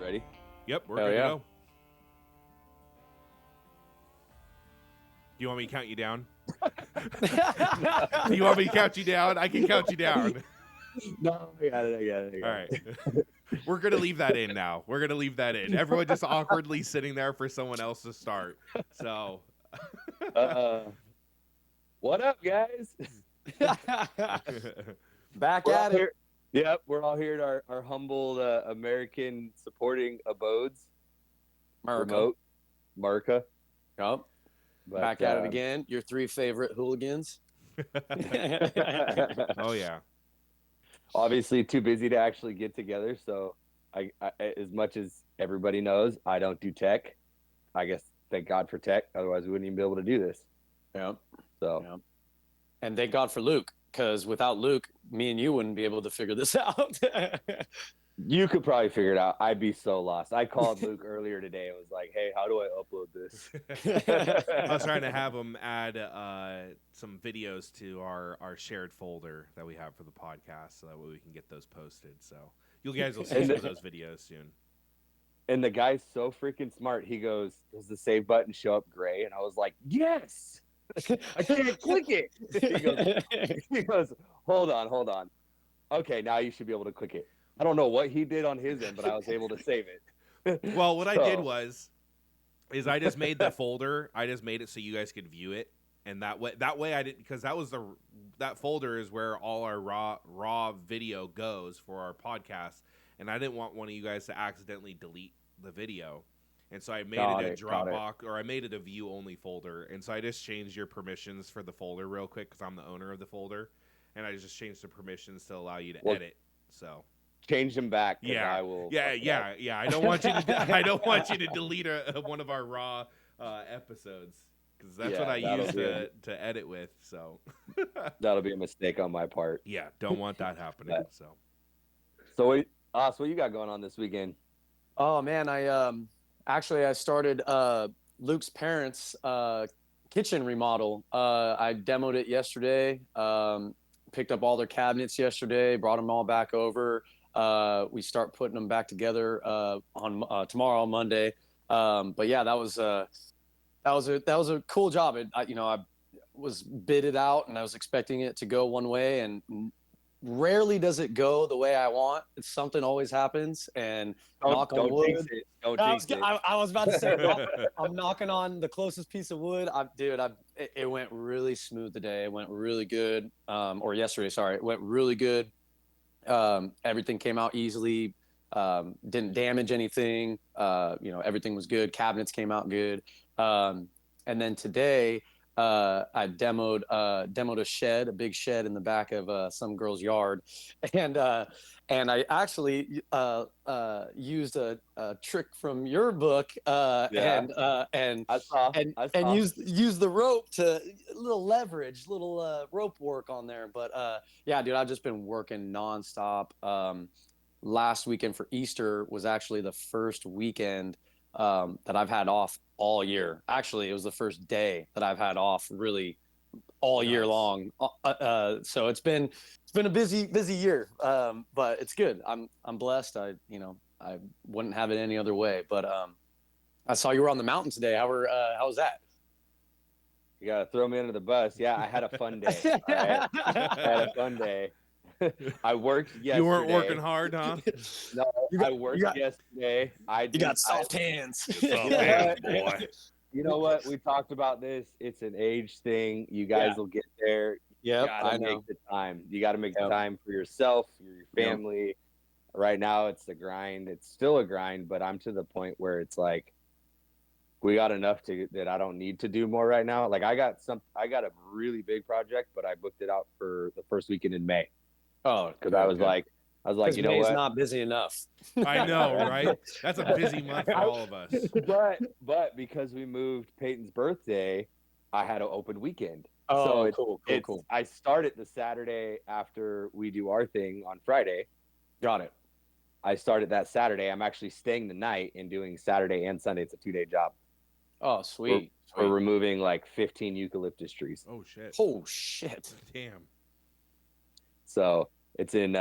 Ready? Yep, we're Hell good yeah. to go. Do you want me to count you down? Do you want me to count you down? I can count you down. No, I got it. All right. We're going to leave that in now. We're going to leave that in. Everyone just awkwardly sitting there for someone else to start. So. What up, guys? Back We're all at it. here. Yep, we're all here at our humble American supporting abodes. Remote. Marca. Yep. But, Back at it again. Your three favorite hooligans. Oh, yeah. Obviously, too busy to actually get together. So, I as much as everybody knows, I don't do tech. I guess thank God for tech. Otherwise, we wouldn't even be able to do this. Yep. So, Yep. And thank God for Luke, because without Luke, me and you wouldn't be able to figure this out. you could probably figure it out. I'd be so lost. I called Luke earlier today and was like, "Hey, how do I upload this?" I was trying to have him add some videos to our shared folder that we have for the podcast, so that way we can get those posted. So you guys will see some of those videos soon. And the guy's so freaking smart. He goes, "Does the save button show up gray?" And I was like, "Yes." I can't click it. He goes, hold on. Okay, now you should be able to click it. I don't know what he did on his end, but I was able to save it. Well, what I did is I just made the folder. I just made it so you guys could view it, and that way I didn't, because that folder is where all our raw video goes for our podcast, and I didn't want one of you guys to accidentally delete the video. And so I made it a Dropbox, or I made it a view-only folder. And so I just changed your permissions for the folder real quick, because I'm the owner of the folder. And I just changed the permissions to allow you to edit. So change them back. Yeah, I will. Yeah. I don't want you to. I don't want you to delete one of our raw episodes, because that's what I use to edit with. So that'll be a mistake on my part. Yeah, don't want that happening. So what you got going on this weekend? Oh man, I started Luke's parents' kitchen remodel. I demoed it yesterday, picked up all their cabinets yesterday, brought them all back over. We start putting them back together on tomorrow, Monday. But yeah, that was a cool job. I was bidded out, and I was expecting it to go one way, and rarely does it go the way I want. Something always happens, and knock on wood. I was about to say, I'm knocking on the closest piece of wood. It went really smooth today. It went really good. Or yesterday, sorry. It went really good. Everything came out easily. Didn't damage anything. Everything was good. Cabinets came out good. And then today, I demoed a shed, a big shed in the back of some girl's yard, and I actually used a trick from your book, and used the rope to little leverage, rope work on there. But yeah, dude, I've just been working nonstop. Last weekend for Easter was actually the first weekend that I've had off all year. Actually, it was the first day that I've had off really all year long. So it's been a busy year, but it's good. I'm blessed. I wouldn't have it any other way. But I saw you were on the mountain today. How was that? You gotta throw me under the bus. Yeah, I had a fun day. All right? I had a fun day. I worked yesterday. You weren't working hard, huh? No, I worked yesterday. You got soft hands. Soft hands, boy. You know what? We talked about this. It's an age thing. You guys will get there. Yeah, I know. Make the time. You got to make the time for yourself, for your family. Yep. Right now, it's a grind. It's still a grind, but I'm to the point where it's like we got enough that I don't need to do more right now. Like I got a really big project, but I booked it out for the first weekend in May. Oh, because I was like, you know May's what? not busy enough. I know, right? That's a busy month for all of us. But because we moved Peyton's birthday, I had an open weekend. Oh, so cool. I started the Saturday after we do our thing on Friday. Got it. I started that Saturday. I'm actually staying the night and doing Saturday and Sunday. It's a 2-day job. Oh, sweet. We're removing like 15 eucalyptus trees. Oh, shit. Oh, shit. Damn. So It's in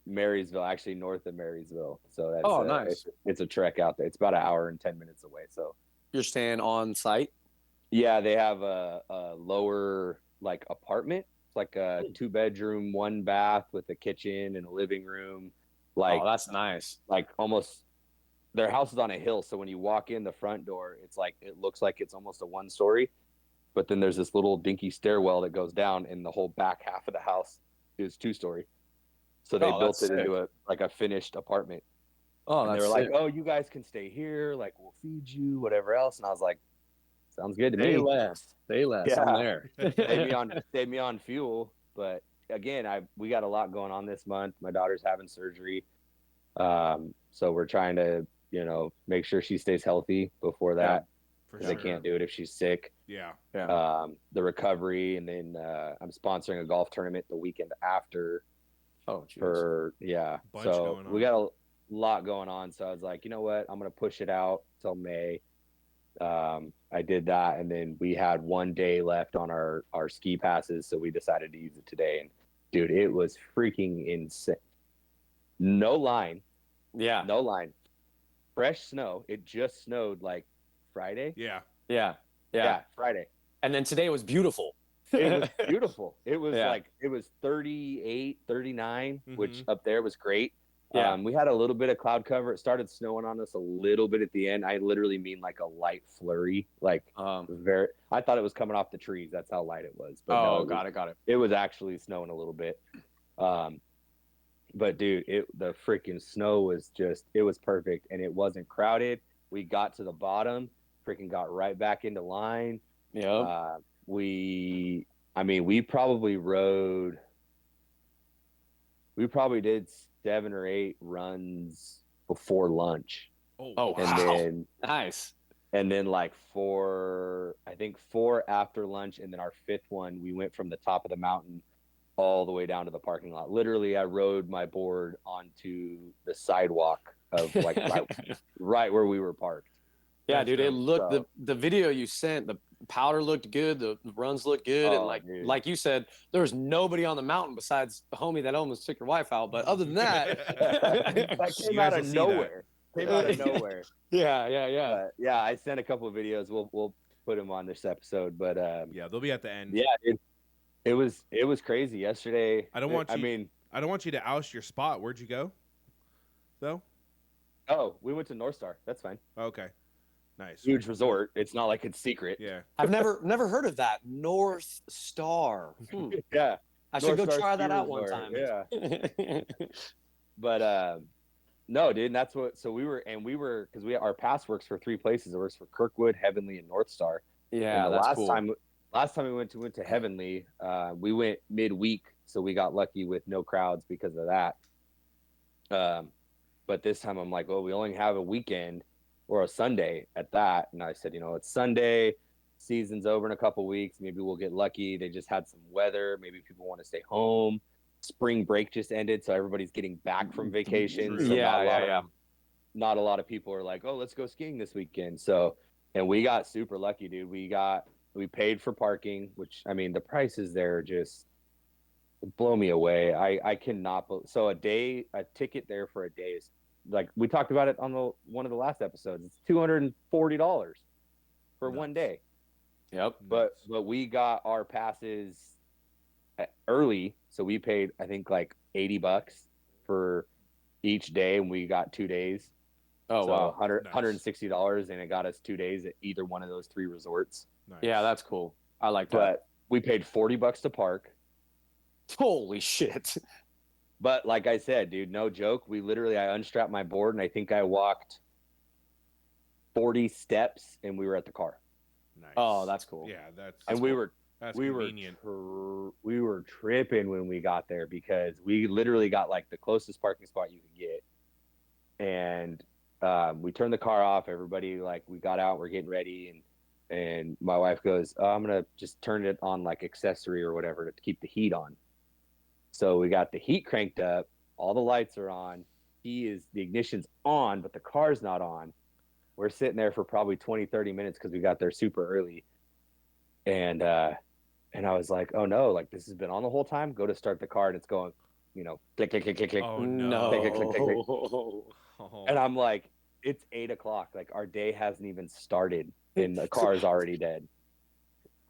Marysville, actually north of Marysville. So that's Oh, nice. it's a trek out there. It's about an hour and 10 minutes away. So You're staying on site? yeah, they have a lower like apartment. It's like a 2 bedroom, 1 bath with a kitchen and a living room. Oh, Like that's nice. like almost their house is on a hill, so when you walk in the front door, it's like it looks like it's almost a 1 story, but then there's this little dinky stairwell that goes down, and the whole back half of the house is 2 story. So they Oh, built that's it sick. into a finished apartment, Oh, and they that's were like, sick. "Oh, you guys can stay here. Like we'll feed you, whatever else." And I was like, "Sounds good to They me." less. They less. I'm Yeah, there. save me on fuel. But again, we got a lot going on this month. My daughter's having surgery, so we're trying to make sure she stays healthy before Yeah, that For because sure. they can't do it if she's sick. Yeah. yeah. The recovery, and then I'm sponsoring a golf tournament the weekend after Oh, jeez. for yeah. Bunch So going we on. got a lot going on. So I was like, you know what, I'm gonna push it out till May. I did that, and then we had 1 day left on our ski passes, so we decided to use it today. And dude, it was freaking insane. No line, Yeah, no line. Fresh snow. It just snowed like Friday. Yeah. yeah, yeah. Yeah, Friday. And then today was beautiful. It was beautiful. It was Yeah. like it was 38, 39, which Mhm. up there was great. Yeah. We had a little bit of cloud cover. It started snowing on us a little bit at the end. I literally mean like a light flurry. Like very I thought it was coming off the trees. That's how light it was. But no, got it. it was actually snowing a little bit. But dude, the freaking snow was it was perfect, and it wasn't crowded. We got to the bottom, freaking got right back into line. Yep. I mean, we probably did 7 or 8 runs before lunch. Oh, Oh, wow. And then nice. and then like I think 4 after lunch, and then our 5th one, we went from the top of the mountain all the way down to the parking lot. Literally, I rode my board onto the sidewalk of like right where we were parked. Yeah, That's dude, it dope. looked So, the video you sent, the powder looked good, the runs looked good, and oh, dude. like you said, there was nobody on the mountain besides the homie that almost took your wife out. But other than that, that You came guys out will of see nowhere. Came out of nowhere. yeah. But yeah, I sent a couple of videos. We'll put them on this episode. But Yeah, they'll be at the end. yeah, it was crazy yesterday. I don't want I you mean, I don't want you to oust your spot. Where'd you go? Though? oh, we went to North Star. That's fine. Okay. Nice. Huge resort. It's not like it's secret. Yeah. I've never heard of that North Star. Yeah. I should North go Star try Ski that out one Resort. time. Yeah. But no, dude, and that's what. So we were because our pass works for 3 places. It works for Kirkwood, Heavenly, and North Star. Yeah, And the that's cool. last time we went to Heavenly, we went midweek, so we got lucky with no crowds because of that. But this time I'm like, well, we only have a weekend or a Sunday at that, and I said, it's Sunday, season's over in a couple weeks, maybe we'll get lucky. They just had some weather, maybe people want to stay home. Spring break just ended, so everybody's getting back from vacation. So Yeah. not a lot of people are like, oh, let's go skiing this weekend. So, and we got super lucky, dude. We paid for parking, which, I mean, the prices there just blow me away. I cannot. So a ticket there for a day is like, we talked about it on one of the last episodes. It's $240 for Nuts. 1 day. Yep. But we got our passes early, so we paid, I think, like $80 for each day, and we got 2 days. Oh, So wow. Nice. $160, and it got us 2 days at either one of those 3 resorts. Nice. Yeah, that's cool. I like that. But we paid $40 to park. Holy shit. But like I said, dude, no joke. I unstrapped my board, and I think I walked 40 steps, and we were at the car. Nice. Oh, that's cool. Yeah, that's And that's we convenient. we were tripping when we got there, because we literally got like the closest parking spot you could get. And we turned the car off. Everybody, like, we got out, we're getting ready, and my wife goes, oh, I'm gonna just turn it on like accessory or whatever to keep the heat on. So we got the heat cranked up, all the lights are on, the ignition's on, but the car's not on. We're sitting there for probably 20-30 minutes because we got there super early. And I was like, oh no, like, this has been on the whole time. Go to start the car, and it's going click, click, click, click, click, Oh No. click, click, click, click, click. Oh. And I'm like, it's 8 o'clock. Like our day hasn't even started, and the car's already dead.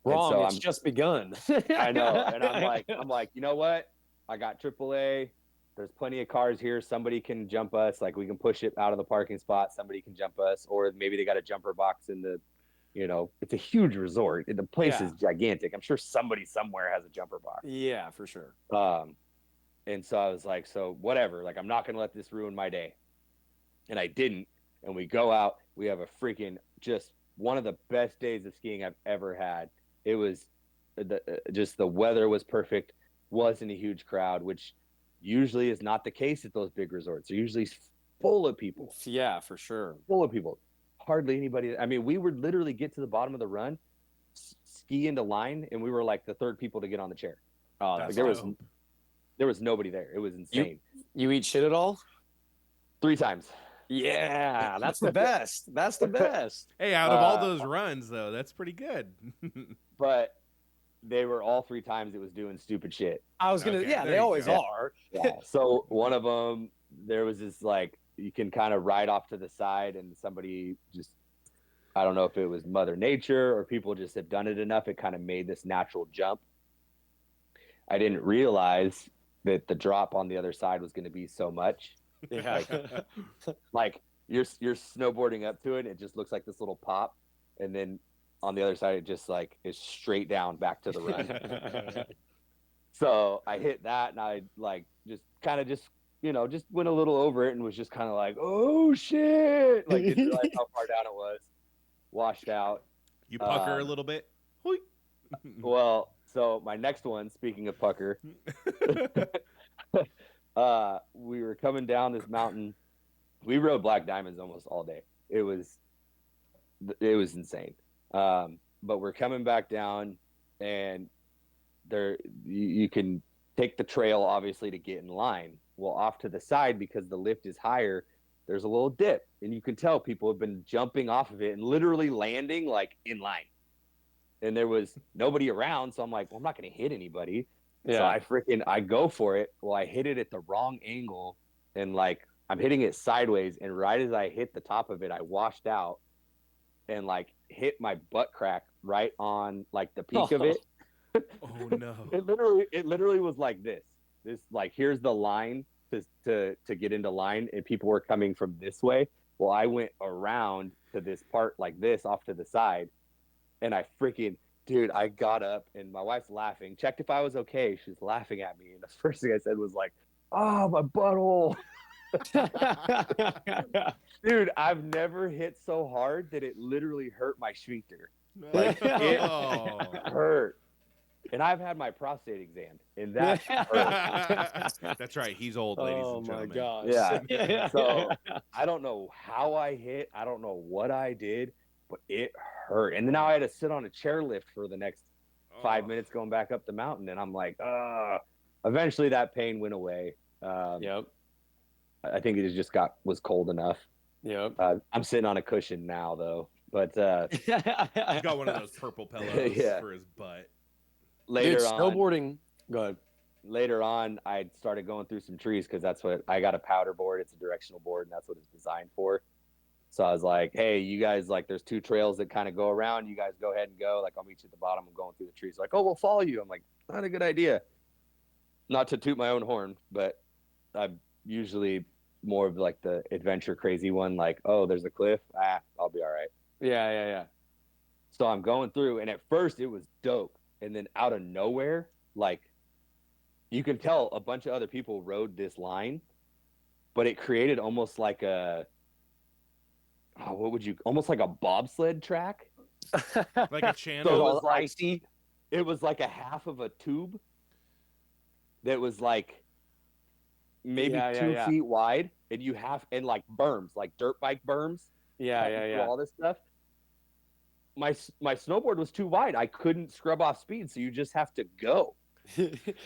And Wrong. so It's just begun. I know, and I'm like, you know what? I got AAA. There's plenty of cars here. Somebody can jump us. Like we can push it out of the parking spot. Somebody can jump us, or maybe they got a jumper box in the, it's a huge resort. The place is gigantic. I'm sure somebody somewhere has a jumper box. Yeah, for sure. And so I was like, so whatever. Like I'm not gonna let this ruin my day. And I didn't. And we go out. We have a freaking just one of the best days of skiing I've ever had. It was just the weather was perfect. Wasn't a huge crowd, which usually is not the case at those big resorts. They're usually full of people. Yeah, for sure. Full of people. Hardly anybody. I mean, we would literally get to the bottom of the run, ski into line, and we were like the third people to get on the chair. That's Like dope. there was nobody there. It was insane. You eat shit at all? 3 times. Yeah, that's the best. That's the best. Hey, out of all those runs, though, that's pretty good. But they were all 3 times it was doing stupid shit. I was gonna. Okay, Yeah, there they you always go. are. Yeah. So one of them, there was this like you can kind of ride off to the side, and somebody just, I don't know if it was Mother Nature or people just have done it enough. It kind of made this natural jump. I didn't realize that the drop on the other side was going to be so much. Yeah. Like you're snowboarding up to it, and it just looks like this little pop, and then on the other side it just like is straight down back to the run. So I hit that, and I like just went a little over it, and was just kind of like, oh shit, like didn't realize how far down it was. Washed out. You pucker a little bit. Hoi. Well, so my next one, speaking of pucker, we were coming down this mountain. We rode Black Diamonds almost all day. It was insane. But we're coming back down, and there you can take the trail obviously to get in line. Well, off to the side, because the lift is higher, there's a little dip, and you can tell people have been jumping off of it and literally landing like in line. And there was nobody around, so I'm like, well, I'm not going to hit anybody. Yeah. So I go for it. Well, I hit it at the wrong angle, and like I'm hitting it sideways, and right as I hit the top of it, I washed out and like hit my butt crack right on like the peak of it. Oh no! It literally was like this. This like here's the line to get into line, and people were coming from this way. Well, I went around to this part like this off to the side, and I freaking dude, I got up, and my wife's laughing. Checked if I was okay. She's laughing at me, and the first thing I said was like, "Oh, my butthole." Dude, I've never hit so hard that it literally hurt my sphincter. Like it hurt. And I've had my prostate examined, and that hurt. That's right. He's old, ladies and gentlemen. Oh my gosh. Yeah. So I don't know how I hit. I don't know what I did, but it hurt. And then now I had to sit on a chairlift for the next 5 minutes going back up the mountain. And I'm like, eventually that pain went away. Yep. I think it just was cold enough. Yep. I'm sitting on a cushion now, though. But He's got one of those purple pillows for his butt. Dude, snowboarding. Go ahead. Later on, I started going through some trees because that's what I got, a powder board. It's a directional board, and that's what it's designed for. So I was like, hey, you guys, like, there's 2 trails that kind of go around. You guys go ahead and go. Like, I'll meet you at the bottom. I'm going through the trees. Like, oh, we'll follow you. I'm like, not a good idea. Not to toot my own horn, but I'm usually more of like the adventure crazy one. Like, oh, there's a cliff. I'll be all right. Yeah. So I'm going through, and at first it was dope. And then out of nowhere, like, you can tell a bunch of other people rode this line, but it created almost like almost like a bobsled track. Like a channel. So it was like, icy. It was like a half of a tube that was like maybe 2 feet wide, and like berms, like dirt bike berms. Yeah. All this stuff. My snowboard was too wide. I couldn't scrub off speed, so you just have to go.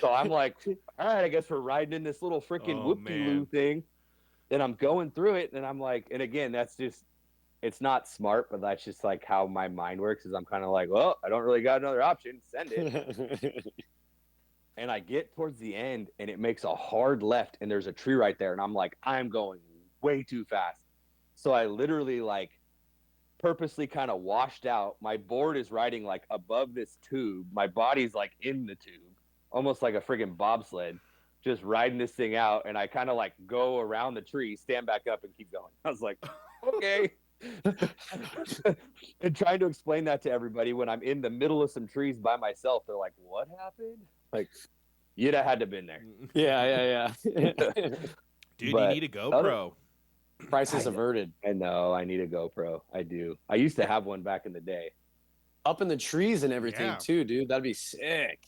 So I'm like, all right, I guess we're riding in this little freaking whoop-de-loo thing. And I'm going through it, and I'm like, and again, that's just, it's not smart, but that's just like how my mind works, is I'm kind of like, well, I don't really got another option. Send it. and I get towards the end, and it makes a hard left, and there's a tree right there, and I'm like, I'm going way too fast. So I literally like purposely kind of washed out. My board is riding like above this tube. My body's like in the tube, almost like a friggin' bobsled, just riding this thing out. And I kind of like go around the tree, stand back up, and keep going. I was like, okay. And trying to explain that to everybody when I'm in the middle of some trees by myself, they're like, what happened? Like, you'd have had to been there. Yeah. Dude, But you need a GoPro. Crisis averted. I know. I need a GoPro. I do. I used to have one back in the day. Up in the trees and everything Yeah. too, dude. That'd be sick.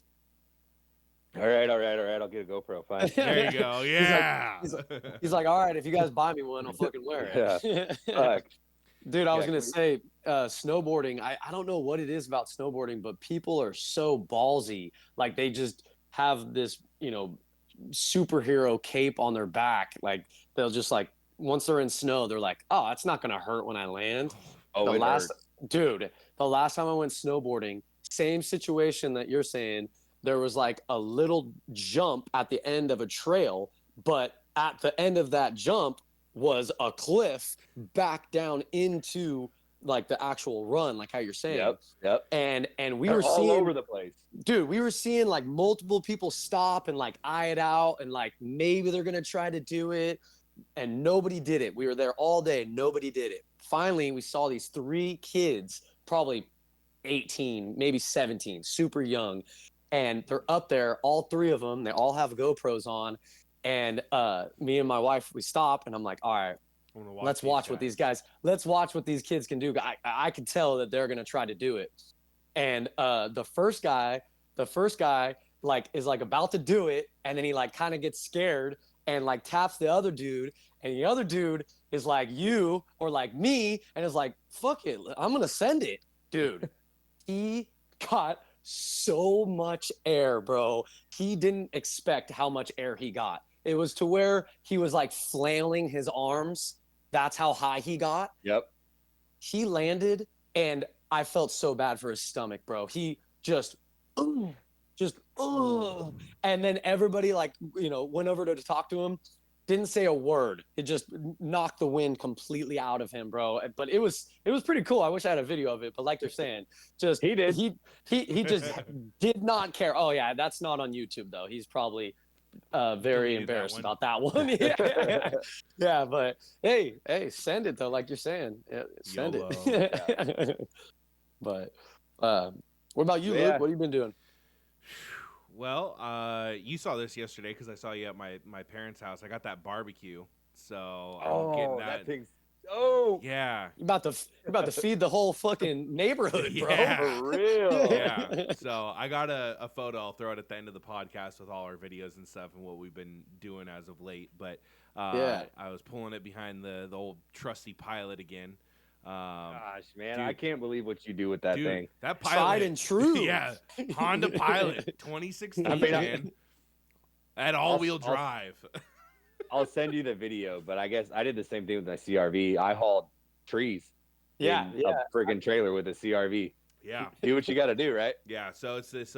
All right. I'll get a GoPro. Fine. There you go. Yeah. He's like, all right, if you guys buy me one, I'll fucking wear it. Fuck. Dude, I was gonna say, snowboarding. I don't know what it is about snowboarding, but people are so ballsy. Like they just have this, superhero cape on their back. Like they'll just like once they're in snow, they're like, oh, it's not gonna hurt when I land. Oh, the it last hurts. dude, the last time I went snowboarding, same situation that you're saying. There was like a little jump at the end of a trail, but at the end of that jump was a cliff back down into like the actual run, like how you're saying. Yep. And we They're were all seeing over the place. dude, we were seeing like multiple people stop and like eye it out and like maybe they're gonna try to do it, and nobody did it. We were there all day, nobody did it. Finally, we saw these 3 kids, probably 18, maybe 17, super young, and they're up there, all 3 of them. They all have GoPros on, and me and my wife, we stop, and I'm like, all right, let's watch what these guys. Let's watch what these kids can do. I can tell that they're gonna try to do it. And the first guy like is like about to do it, and then he like kind of gets scared and like taps the other dude, and the other dude is like you or like me, and is like, fuck it, I'm gonna send it, dude. He got so much air, bro. He didn't expect how much air he got. It was to where he was like flailing his arms. That's how high he got. Yep. He landed, and I felt so bad for his stomach, bro. He just, and then everybody like, went over to talk to him. Didn't say a word. It just knocked the wind completely out of him, bro. But it was pretty cool. I wish I had a video of it. But like they're saying, just he did. He just did not care. Oh yeah, that's not on YouTube though. He's probably very embarrassed about that one. Yeah, but hey, send it though, like you're saying. Yeah, send YOLO. it. But what about you, Luke? What have you been doing? Well, you saw this yesterday because I saw you at my parents' house. I got that barbecue, so I'm getting that thing's yeah. You're about to feed the whole fucking neighborhood, bro. Yeah. for real. Yeah. So I got a photo. I'll throw it at the end of the podcast with all our videos and stuff and what we've been doing as of late. But I was pulling it behind the old trusty Pilot again. Gosh, man, dude, I can't believe what you do with that thing. That Pilot, tried and true. Yeah, Honda Pilot 2016. I mean, man. At all-wheel drive. I'll send you the video, but I guess I did the same thing with my CRV. I hauled trees. Yeah. A friggin' trailer with a CRV. Yeah. Do what you got to do, right? Yeah. So it's this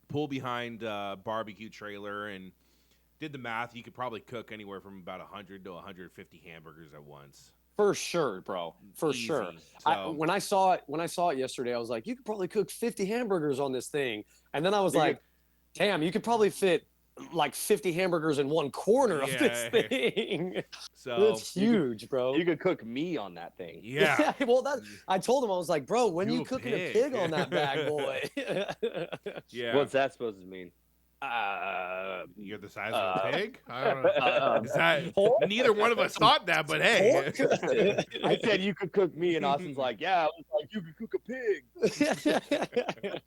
pull behind barbecue trailer, and did the math. You could probably cook anywhere from about 100 to 150 hamburgers at once. For sure, bro. For Easy. sure. So, When I saw it yesterday, I was like, you could probably cook 50 hamburgers on this thing. And then I was like, damn, you could probably fit like 50 hamburgers in one corner of this thing. So it's huge, bro. You could cook me on that thing. Yeah. Well, I told him, I was like, bro, when you a cooking pig. a pig on that bag, boy? Yeah. What's that supposed to mean? You're the size of a pig? I don't know. Is that, neither one of us thought that, but hey. I said you could cook me, and Austin's like, yeah, I was like, you could cook a pig.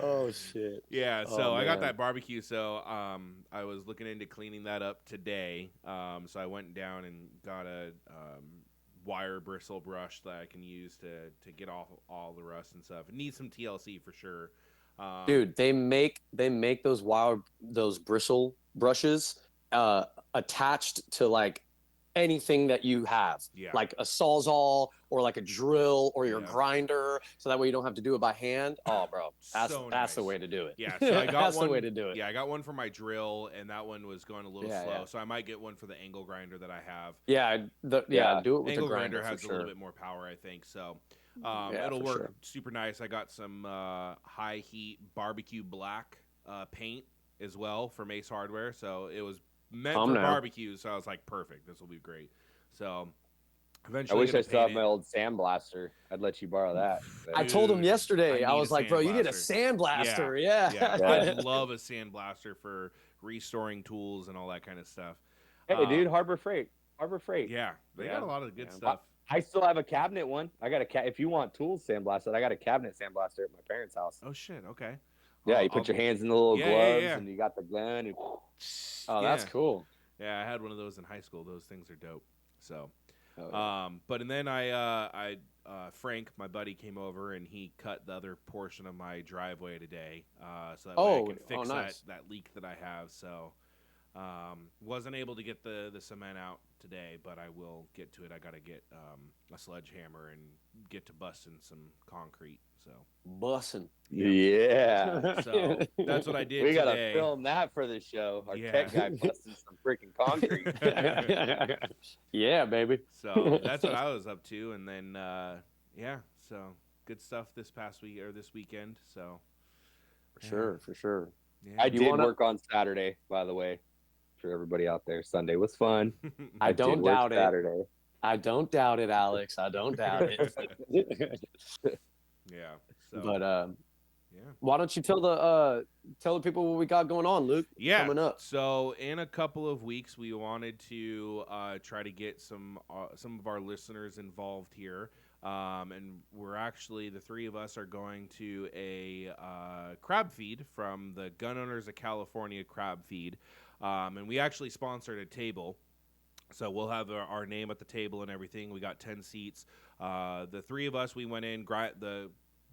Oh, shit. Yeah, so I got that barbecue, so I was looking into cleaning that up today. So I went down and got a wire bristle brush that I can use to get off all the rust and stuff. It needs some TLC for sure. Dude, they make those bristle brushes attached to like anything that you have, Yeah. like a sawzall or like a drill or your Yeah. grinder, so that way you don't have to do it by hand. Oh, bro, that's So that's the nice. way to do it. Yeah, so I got that's one. the way to do it. Yeah, I got one for my drill, and that one was going a little Yeah, slow. yeah. So I might get one for the angle grinder that I have. Yeah, Yeah. do it with the Angle grinder grinder for has a little sure. bit more power, I think. So Yeah, it'll for work sure. super nice. I got some high heat barbecue black paint as well from Ace Hardware. So it was meant for Now. barbecue. So I was like, perfect. This will be great. So I eventually, wish I gonna still paint had my old sandblaster. I'd let you borrow that. I But told him Dude, yesterday. I need a was like, bro, you need a sandblaster. sandblaster. Yeah, Yeah. I'd love a sandblaster for restoring tools and all that kind of stuff. hey, dude, Harbor Freight. Harbor Freight. Yeah, they got a lot of good Yeah. stuff. I still have a cabinet one. I got a if you want tools sandblasted, I got a cabinet sandblaster at my parents' house. Oh shit, okay. Yeah, you put your hands in the little gloves and you got the gun. And, Oh, that's cool. Yeah, I had one of those in high school. Those things are dope. So, Oh, yeah. but and then Frank, my buddy, came over and he cut the other portion of my driveway today, so that way I can fix nice. that leak that I have. So, wasn't able to get the cement out today, but I will get to it. I got to get a sledgehammer and get to busting some concrete. So, Bussin'. yeah. so that's what I did. We gotta today. film that for the show. Our Yeah. tech guy busting some freaking concrete. Yeah, baby. So that's what I was up to, and then so good stuff this past week or this weekend. So For sure. yeah. I did work on Saturday, by the way, for everybody out there. Sunday was fun. I don't did work doubt it. Saturday. I don't doubt it, Alex. I don't doubt it. Yeah. So, But yeah. why don't you tell the people what we got going on, Luke? Yeah. Coming up. So in a couple of weeks, we wanted to try to get some of our listeners involved here. And we're actually, the three of us are going to a crab feed from the Gun Owners of California crab feed. And we actually sponsored a table. So we'll have our name at the table and everything. We got 10 seats. The three of us, we went in, the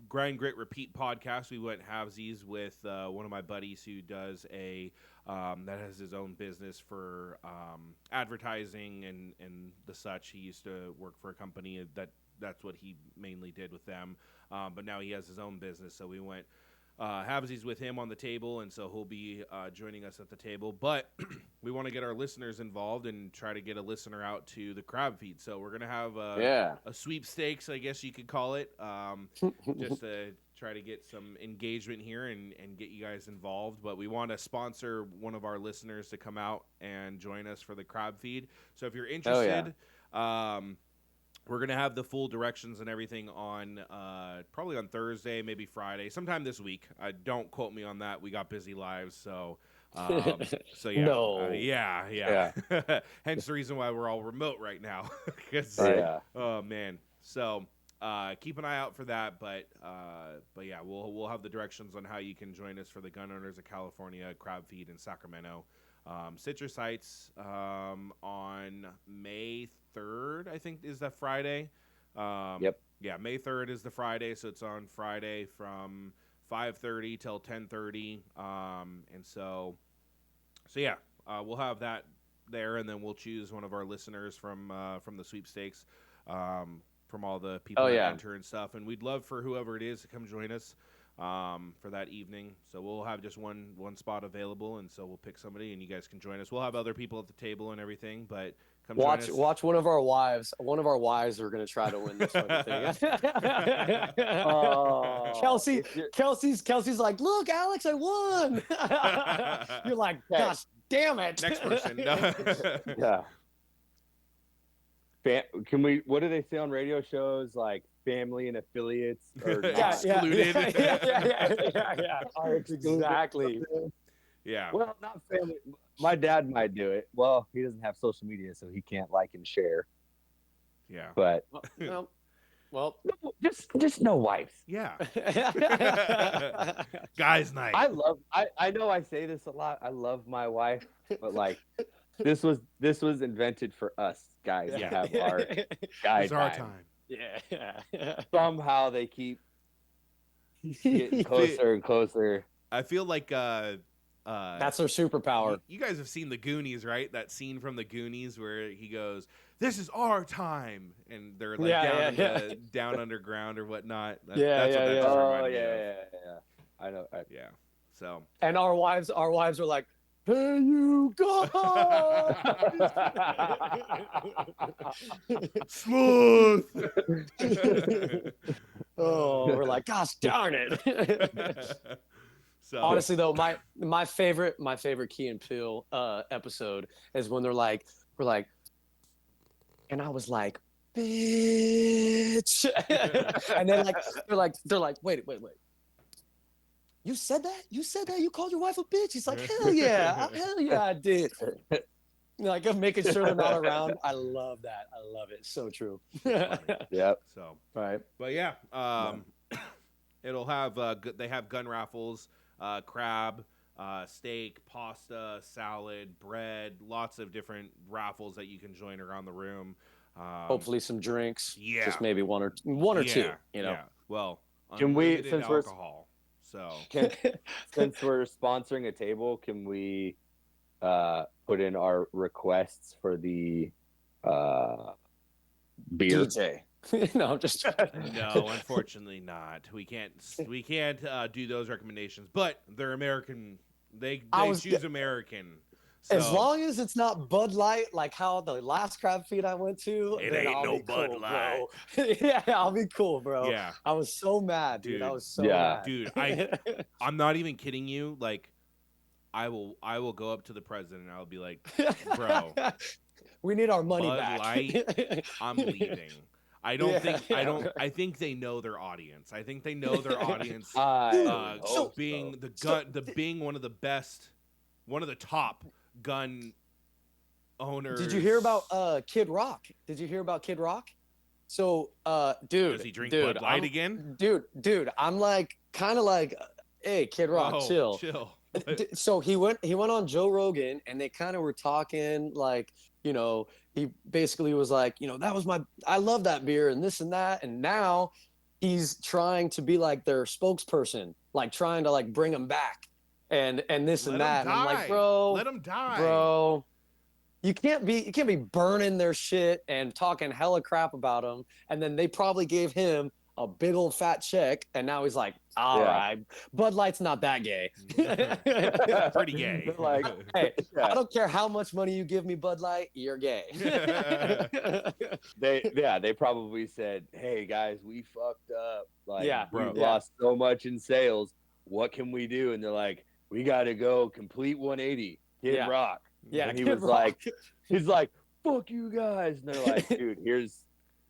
Grind, Grit, Repeat podcast. We went halvesies with one of my buddies who does that has his own business for advertising and the such. He used to work for a company that's what he mainly did with them. But now he has his own business. So we went halvesies with him on the table, and so he'll be joining us at the table. But we want to get our listeners involved and try to get a listener out to the crab feed. So we're gonna have a sweepstakes, I guess you could call it, just to try to get some engagement here and get you guys involved. But we want to sponsor one of our listeners to come out and join us for the crab feed. So if you're interested, we're going to have the full directions and everything on probably on Thursday, maybe Friday, sometime this week. Don't quote me on that. We got busy lives, so yeah. No. Yeah. Hence the reason why we're all remote right now. Oh, man. So keep an eye out for that. But yeah, we'll have the directions on how you can join us for the Gun Owners of California crab feed in Sacramento. Sit your sights on May 3rd, I think, is that Friday. Yep. Yeah, May 3rd is the Friday, so it's on Friday from 5:30 till 10:30. And so yeah, we'll have that there, and then we'll choose one of our listeners from the sweepstakes, from all the people that enter and stuff. And we'd love for whoever it is to come join us for that evening. So we'll have just one spot available, and so we'll pick somebody, and you guys can join us. We'll have other people at the table and everything, but come join us. Watch one of our wives. One of our wives are going to try to win this fucking thing. Kelsey's like, look, Alex, I won. You're like, gosh damn it. Next person. Yeah. Can we? What do they say on radio shows like family and affiliates are excluded? Yeah. Exactly. Yeah. Well, not family. My dad might do it. Well, he doesn't have social media, so he can't like and share. Yeah. But well, just no wives. Yeah. Guys' night. I know I say this a lot. I love my wife, but like this was invented for us guys to have our guy time. Our time. Yeah. Somehow they keep getting closer and closer. I feel like That's their superpower. You guys have seen the Goonies, right? That scene from the Goonies where he goes, "This is our time," and they're like down underground or whatnot. That's what that just reminded me of. Yeah. I know. Yeah. So. And our wives are like, "Hey, you go!" Smooth. Oh, we're like, gosh darn it. So Honestly though, my favorite Key and Peele episode is when we're like, and I was like, bitch. And then they're like, wait. You said that? You called your wife a bitch? He's like, hell yeah, I did. Like, I'm making sure they're not around. I love that. I love it. So true. Yep. So Right. but yeah, it'll have they have gun raffles, crab, steak, pasta, salad, bread, lots of different raffles that you can join around the room. Hopefully some drinks. Yeah. Just maybe one or two, you know. Yeah. Well, Can we, unlimited since we're alcohol. So since we're sponsoring a table, can we put in our requests for the beer? DJ. No, I'm just no, unfortunately not. We can't do those recommendations, but they're American. They choose American. So. As long as it's not Bud Light, like how the last crab feed I went to, it then ain't I'll no be Bud cool, Light. Bro. Yeah, I'll be cool, bro. Yeah, I was so mad, dude. I was so yeah. mad, dude. I'm not even kidding you. Like, I will go up to the president and I'll be like, bro, we need our money Bud back. Light, I'm leaving. I think they know their audience. I think they know their audience. Being one of the best, one of the top gun owners. Did you hear about Kid Rock? So, dude, does he drink Bud Light again? Dude, I'm like kind of like, hey, Kid Rock, chill. So he went on Joe Rogan, and they kind of were talking like, you know, he basically was like, you know, I love that beer and this and that, and now he's trying to be like their spokesperson, like trying to like bring them back, and this and that. And I'm like, bro, let him die, bro. You can't be burning their shit and talking hella crap about them, and then they probably gave him a big old fat check, and now he's like, all right, Bud Light's not that gay. Pretty gay. They're like, hey, I don't care how much money you give me, Bud Light, you're gay. They probably said, hey guys, we fucked up. Like, we lost so much in sales. What can we do? And they're like, we got to go complete 180. Kid Rock. Yeah, and he was like, he's like, fuck you guys. And they're like, dude, here's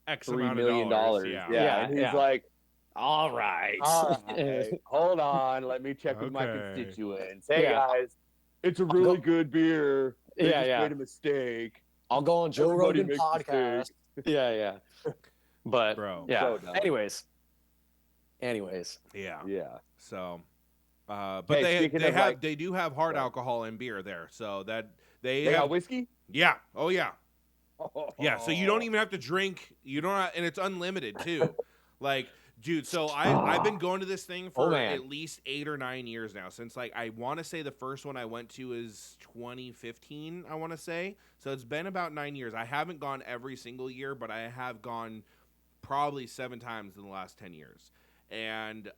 X $3 amount million. of dollars. Yeah. And he's like, all right. Hold on. Let me check with my constituents. Hey, guys, it's a really good beer. They just made a mistake. I'll go on Joe Rogan podcast. Yeah. But, bro, yeah. So Anyways. Yeah. So, but they do have hard alcohol and beer there. So that they have whiskey. Yeah. Oh yeah. Yeah. So you don't even have to drink. You don't, and it's unlimited too. Like, dude. So I've been going to this thing for at least 8 or 9 years now. Since like I want to say the first one I went to is 2015. I want to say. So it's been about 9 years. I haven't gone every single year, but I have gone probably 7 times in the last 10 years. And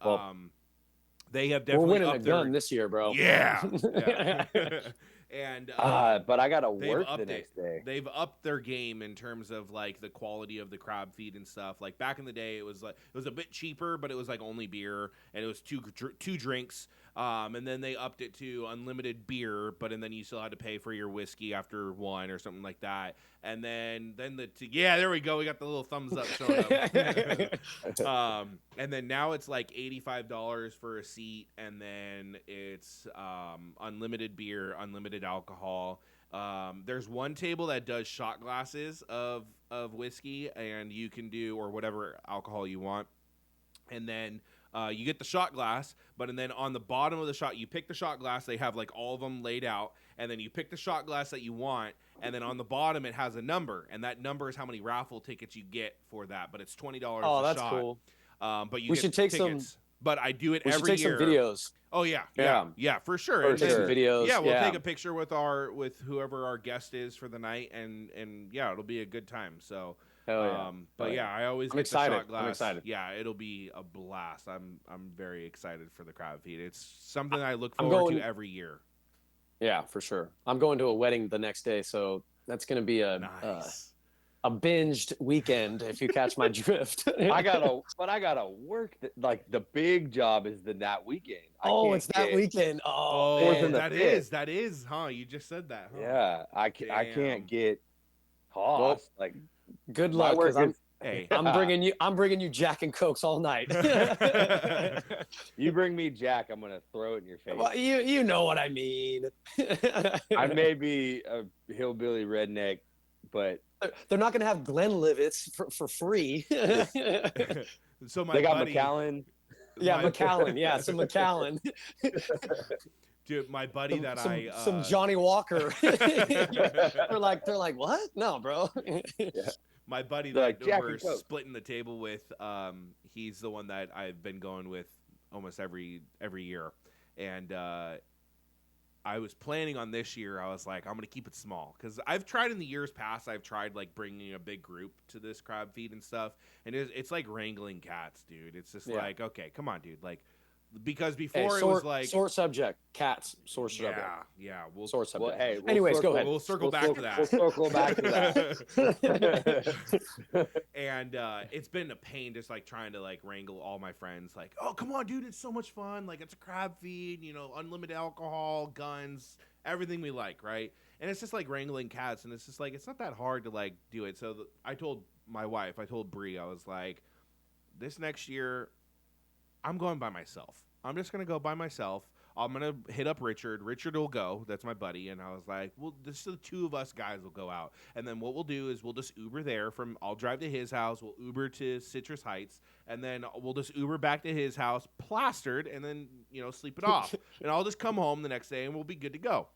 they have definitely we're winning a gun this year, bro. Yeah. And but I gotta work the next day. They've upped their game in terms of like the quality of the crab feed and stuff. Like back in the day, it was a bit cheaper, but it was like only beer, and it was two drinks. And then they upped it to unlimited beer, and then you still had to pay for your whiskey after one or something like that. And then there we go. We got the little thumbs up showing up. And then now it's like $85 for a seat, and then it's unlimited beer, unlimited alcohol. There's one table that does shot glasses of whiskey, and you can do or whatever alcohol you want, and then you get the shot glass, and then on the bottom of the shot, you pick the shot glass. They have like all of them laid out, and then you pick the shot glass that you want, and then on the bottom it has a number, and that number is how many raffle tickets you get for that. But it's $20 a shot. Oh, that's cool. But we should take tickets. but I do it We should every take year. some videos. Oh yeah, for sure. For And then, sure. Some videos. yeah, we'll take a picture with whoever our guest is for the night, and yeah, it'll be a good time. So, Hell yeah. but yeah, I always I'm get excited. the shot glass. I'm excited. Yeah, it'll be a blast. I'm very excited for the crab feed. It's something I look I'm forward going- to every year. Yeah, for sure. I'm going to a wedding the next day, so that's going to be Nice. a binged weekend if you catch my drift. I gotta work. Like the big job is that weekend. It's that weekend. Oh, Oh, man. the that is, huh? You just said that, huh? Yeah, I Damn. can't get tossed. Like Good my luck, work because is. Hey, I'm bringing you Jack and Cokes all night. You bring me Jack, I'm gonna throw it in your face. Well, you know what I mean. I may be a hillbilly redneck, but They're not going to have Glenlivets for free. so my they got buddy, McAllen. Yeah, my- McAllen. Yeah, some McAllen. dude, my buddy that some Johnny Walker. they're like, what? No, bro. my buddy They're that like, Jack we're and Coke. splitting the table with, he's the one that I've been going with almost every year, and I was planning on this year. I was like, I'm gonna keep it small because I've tried in the years past. I've tried like bringing a big group to this crab feed and stuff, and it's like wrangling cats, dude. It's just like, okay, come on, dude, like. Because before it was like sore subject, cats, sore subject. Yeah, we'll Sore subject. Well, hey, Anyways, go ahead. We'll circle back to that. We'll circle back to that. And it's been a pain just like trying to like wrangle all my friends. Like, oh come on, dude, it's so much fun. Like it's a crab feed, unlimited alcohol, guns, everything we like, right? And it's just like wrangling cats, and it's just like it's not that hard to like do it. So I told my wife, I told Bree, I was like, this next year. I'm going by myself. I'm just going to go by myself. I'm going to hit up Richard. Richard will go. That's my buddy. And I was like, well, this is the two of us guys will go out. And then what we'll do is we'll just Uber there I'll drive to his house. We'll Uber to Citrus Heights. And then we'll just Uber back to his house plastered and then, sleep it off. And I'll just come home the next day and we'll be good to go.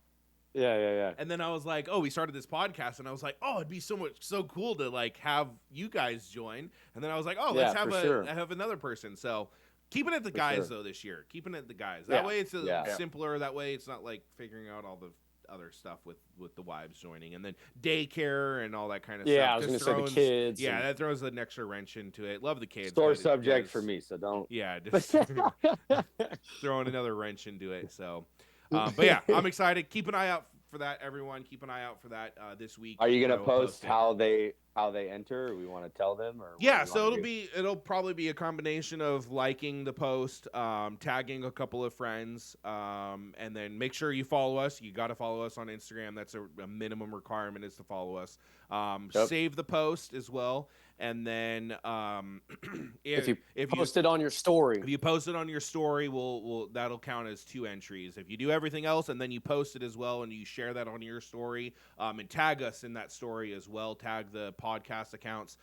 Yeah. And then I was like, oh, we started this podcast, and I was like, oh, it'd be so cool to like have you guys join. And then I was like, oh, let's have another person. So keeping it the guys though this year. Keeping it the guys. That way it's simpler. That way it's not like figuring out all the other stuff with the wives joining, and then daycare and all that kind of stuff. Yeah, I was going to say the kids. Yeah, that throws an extra wrench into it. Love the kids. Sore subject for me, so don't. Yeah, just throwing another wrench into it. So, but yeah, I'm excited. Keep an eye out for that, everyone. Keep an eye out for that this week. Are you going to post how they enter? Or we want to tell them, or yeah, so it'll probably be a combination of liking the post, tagging a couple of friends, and then make sure you follow us. You got to follow us on Instagram. That's a minimum requirement is to follow us. Save the post as well, and then if you post it on your story, we'll that'll count as 2 entries. If you do everything else and then you post it as well and you share that on your story, and tag us in that story as well, tag the podcast accounts,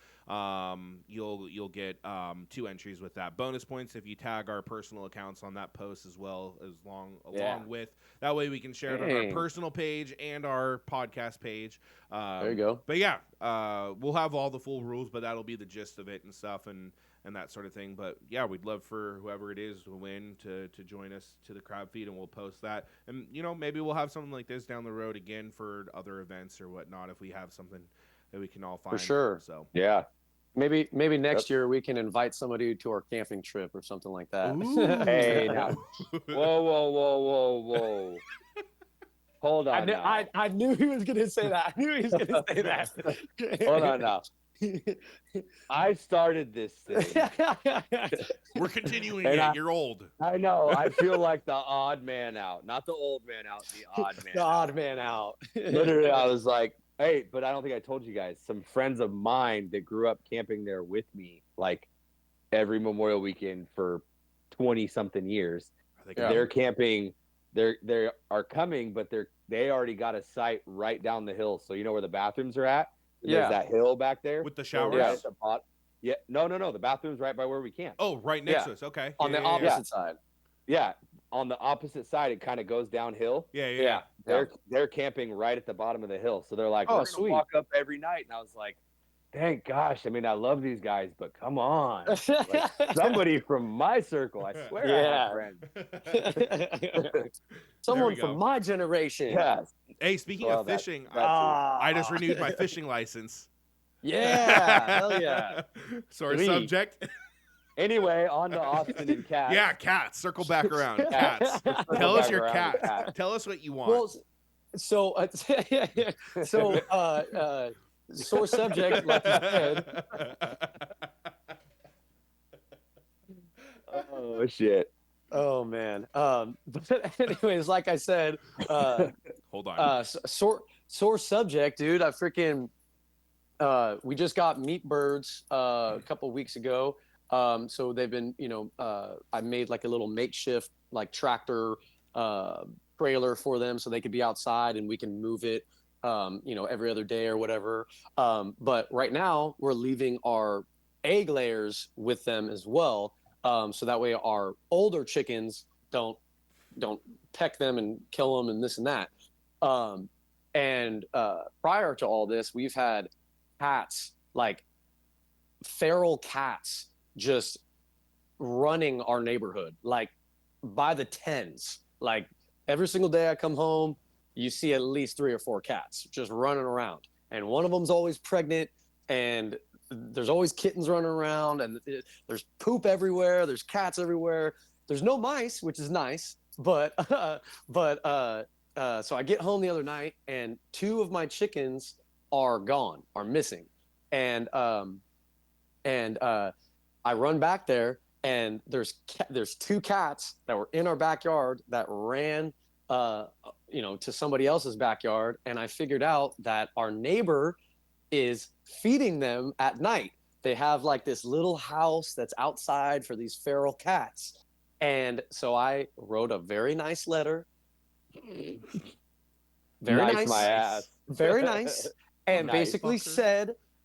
you'll get 2 entries with that. Bonus points if you tag our personal accounts on that post as well, along with that way we can share it on our personal page and our podcast page. There you go. But yeah, we'll have all the full rules, but that'll be the gist of it and stuff and that sort of thing. But yeah, we'd love for whoever it is to win to join us to the crab feed, and we'll post that. And maybe we'll have something like this down the road again for other events or whatnot if we have something that we can all find. For sure. So yeah. Maybe next year we can invite somebody to our camping trip or something like that. Hey, now. Whoa. Hold on. I knew he was going to say that. Hold on now. I started this thing. we're continuing And it. You're old. I know. I feel like the odd man out. Not the old man out, the odd man The odd man out. Literally, I was like, hey, but I don't think I told you guys. Some friends of mine that grew up camping there with me, like every Memorial weekend for 20-something years. They're camping. They are coming, but they already got a site right down the hill. So you know where the bathrooms are at? There's that hill back there. With the showers? Right at the bottom. Yeah. No. The bathroom's right by where we camp. Oh, right next to us. Okay. On the opposite side. Yeah. On the opposite side, it kind of goes downhill. Yeah. They're camping right at the bottom of the hill. So they're like, oh, we're sweet. walk up every night. And I was like, thank gosh. I mean, I love these guys, but come on, like somebody from my circle. I swear I have Yeah. friends. There we Someone from go. my generation. Yes. Hey, speaking of Well, fishing, that too. I just Ah. renewed my fishing license. Yeah. Hell yeah. Sore Sweet. subject. Anyway, on to Austin and cats. Yeah, cats. Circle back around. Cats. Cats. Let's circle Tell us back your around to cat. cats. Tell us what you want. Well, so so sore subject, like you said. Oh shit. Oh man. But anyways, like I said, Hold on. sore subject, dude. I freaking we just got meat birds a couple weeks ago. So they've been, I made like a little makeshift like tractor trailer for them so they could be outside and we can move it, every other day or whatever. But right now we're leaving our egg layers with them as well. So that way our older chickens don't peck them and kill them and this and that. And prior to all this, we've had cats, like feral cats, just running our neighborhood, like by the tens. Like every single day I come home, you see at least 3 or 4 cats just running around, and one of them's always pregnant, and there's always kittens running around, and there's poop everywhere. There's cats everywhere. There's no mice, which is nice, but so I get home the other night, and 2 of my chickens are gone, are missing, and I run back there, and there's 2 cats that were in our backyard that ran, to somebody else's backyard, and I figured out that our neighbor is feeding them at night. They have like this little house that's outside for these feral cats, and so I wrote a very nice letter. Very nice, my ass. very nice, and Nice.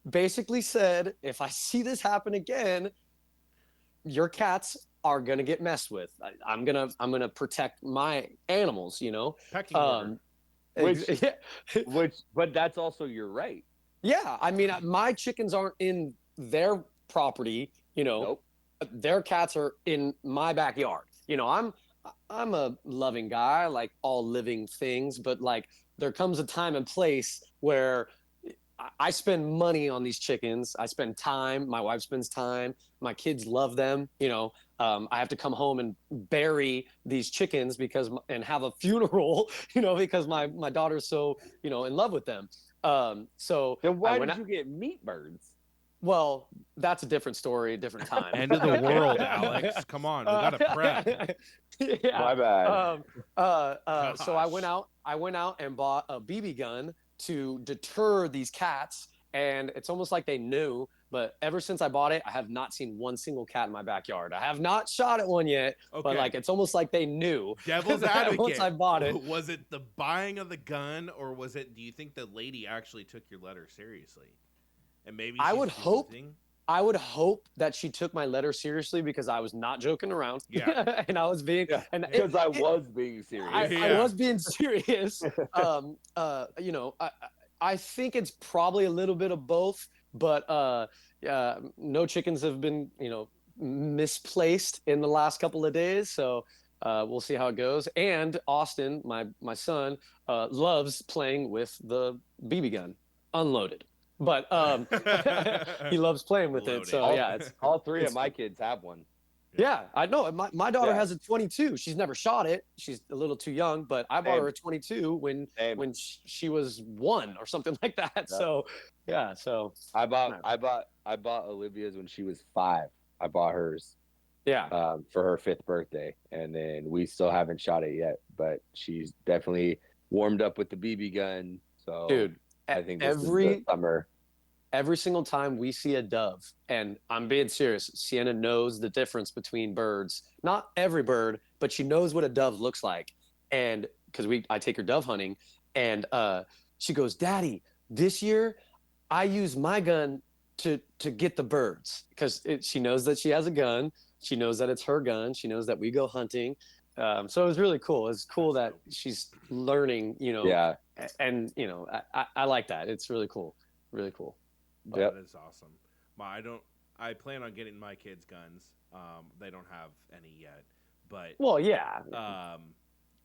basically said, if I see this happen again, your cats are gonna get messed with. I'm gonna protect my animals. Pecking order. But that's also your right. Yeah, I mean, my chickens aren't in their property. Nope. Their cats are in my backyard. I'm a loving guy, I like all living things, but like there comes a time and place where I spend money on these chickens. I spend time. My wife spends time. My kids love them. I have to come home and bury these chickens and have a funeral, because my daughter's so, in love with them. So then why did you get meat birds? Well, that's a different story, different time. End of the world, Alex. Come on, we gotta prep. Yeah. My bad. So I went out and bought a BB gun to deter these cats, and it's almost like they knew. But ever since I bought it, I have not seen one single cat in my backyard. I have not shot at one yet, but like it's almost like they knew. Devil's advocate. Once I bought it, was it the buying of the gun, or was it? Do you think the lady actually took your letter seriously? And maybe I would hope. using... I would hope that she took my letter seriously, because I was not joking around. Yeah. And I was being, because I was being serious. I was being serious. I think it's probably a little bit of both, but no chickens have been, misplaced in the last couple of days. So we'll see how it goes. And Austin, my son, loves playing with the BB gun unloaded. But he loves playing with it. So it's all 3 of my kids have one. Yeah, I know. My daughter has a 22. She's never shot it. She's a little too young, but I bought her a 22 when she was 1 or something like that. Yeah. So yeah, so I bought Olivia's when she was 5. I bought hers. Yeah. For her 5th birthday, and then we still haven't shot it yet, but she's definitely warmed up with the BB gun. So dude, I think this is the summer. Every single time we see a dove, and I'm being serious, Sienna knows the difference between birds. Not every bird, but she knows what a dove looks like. And because I take her dove hunting, and she goes, "Daddy, this year I use my gun to get the birds," because she knows that she has a gun. She knows that it's her gun. She knows that we go hunting. So it was really cool. It's cool that she's learning, Yeah. And I like that. It's really cool. Really cool. Yep. That is awesome. I plan on getting my kids guns. They don't have any yet, but Well, yeah.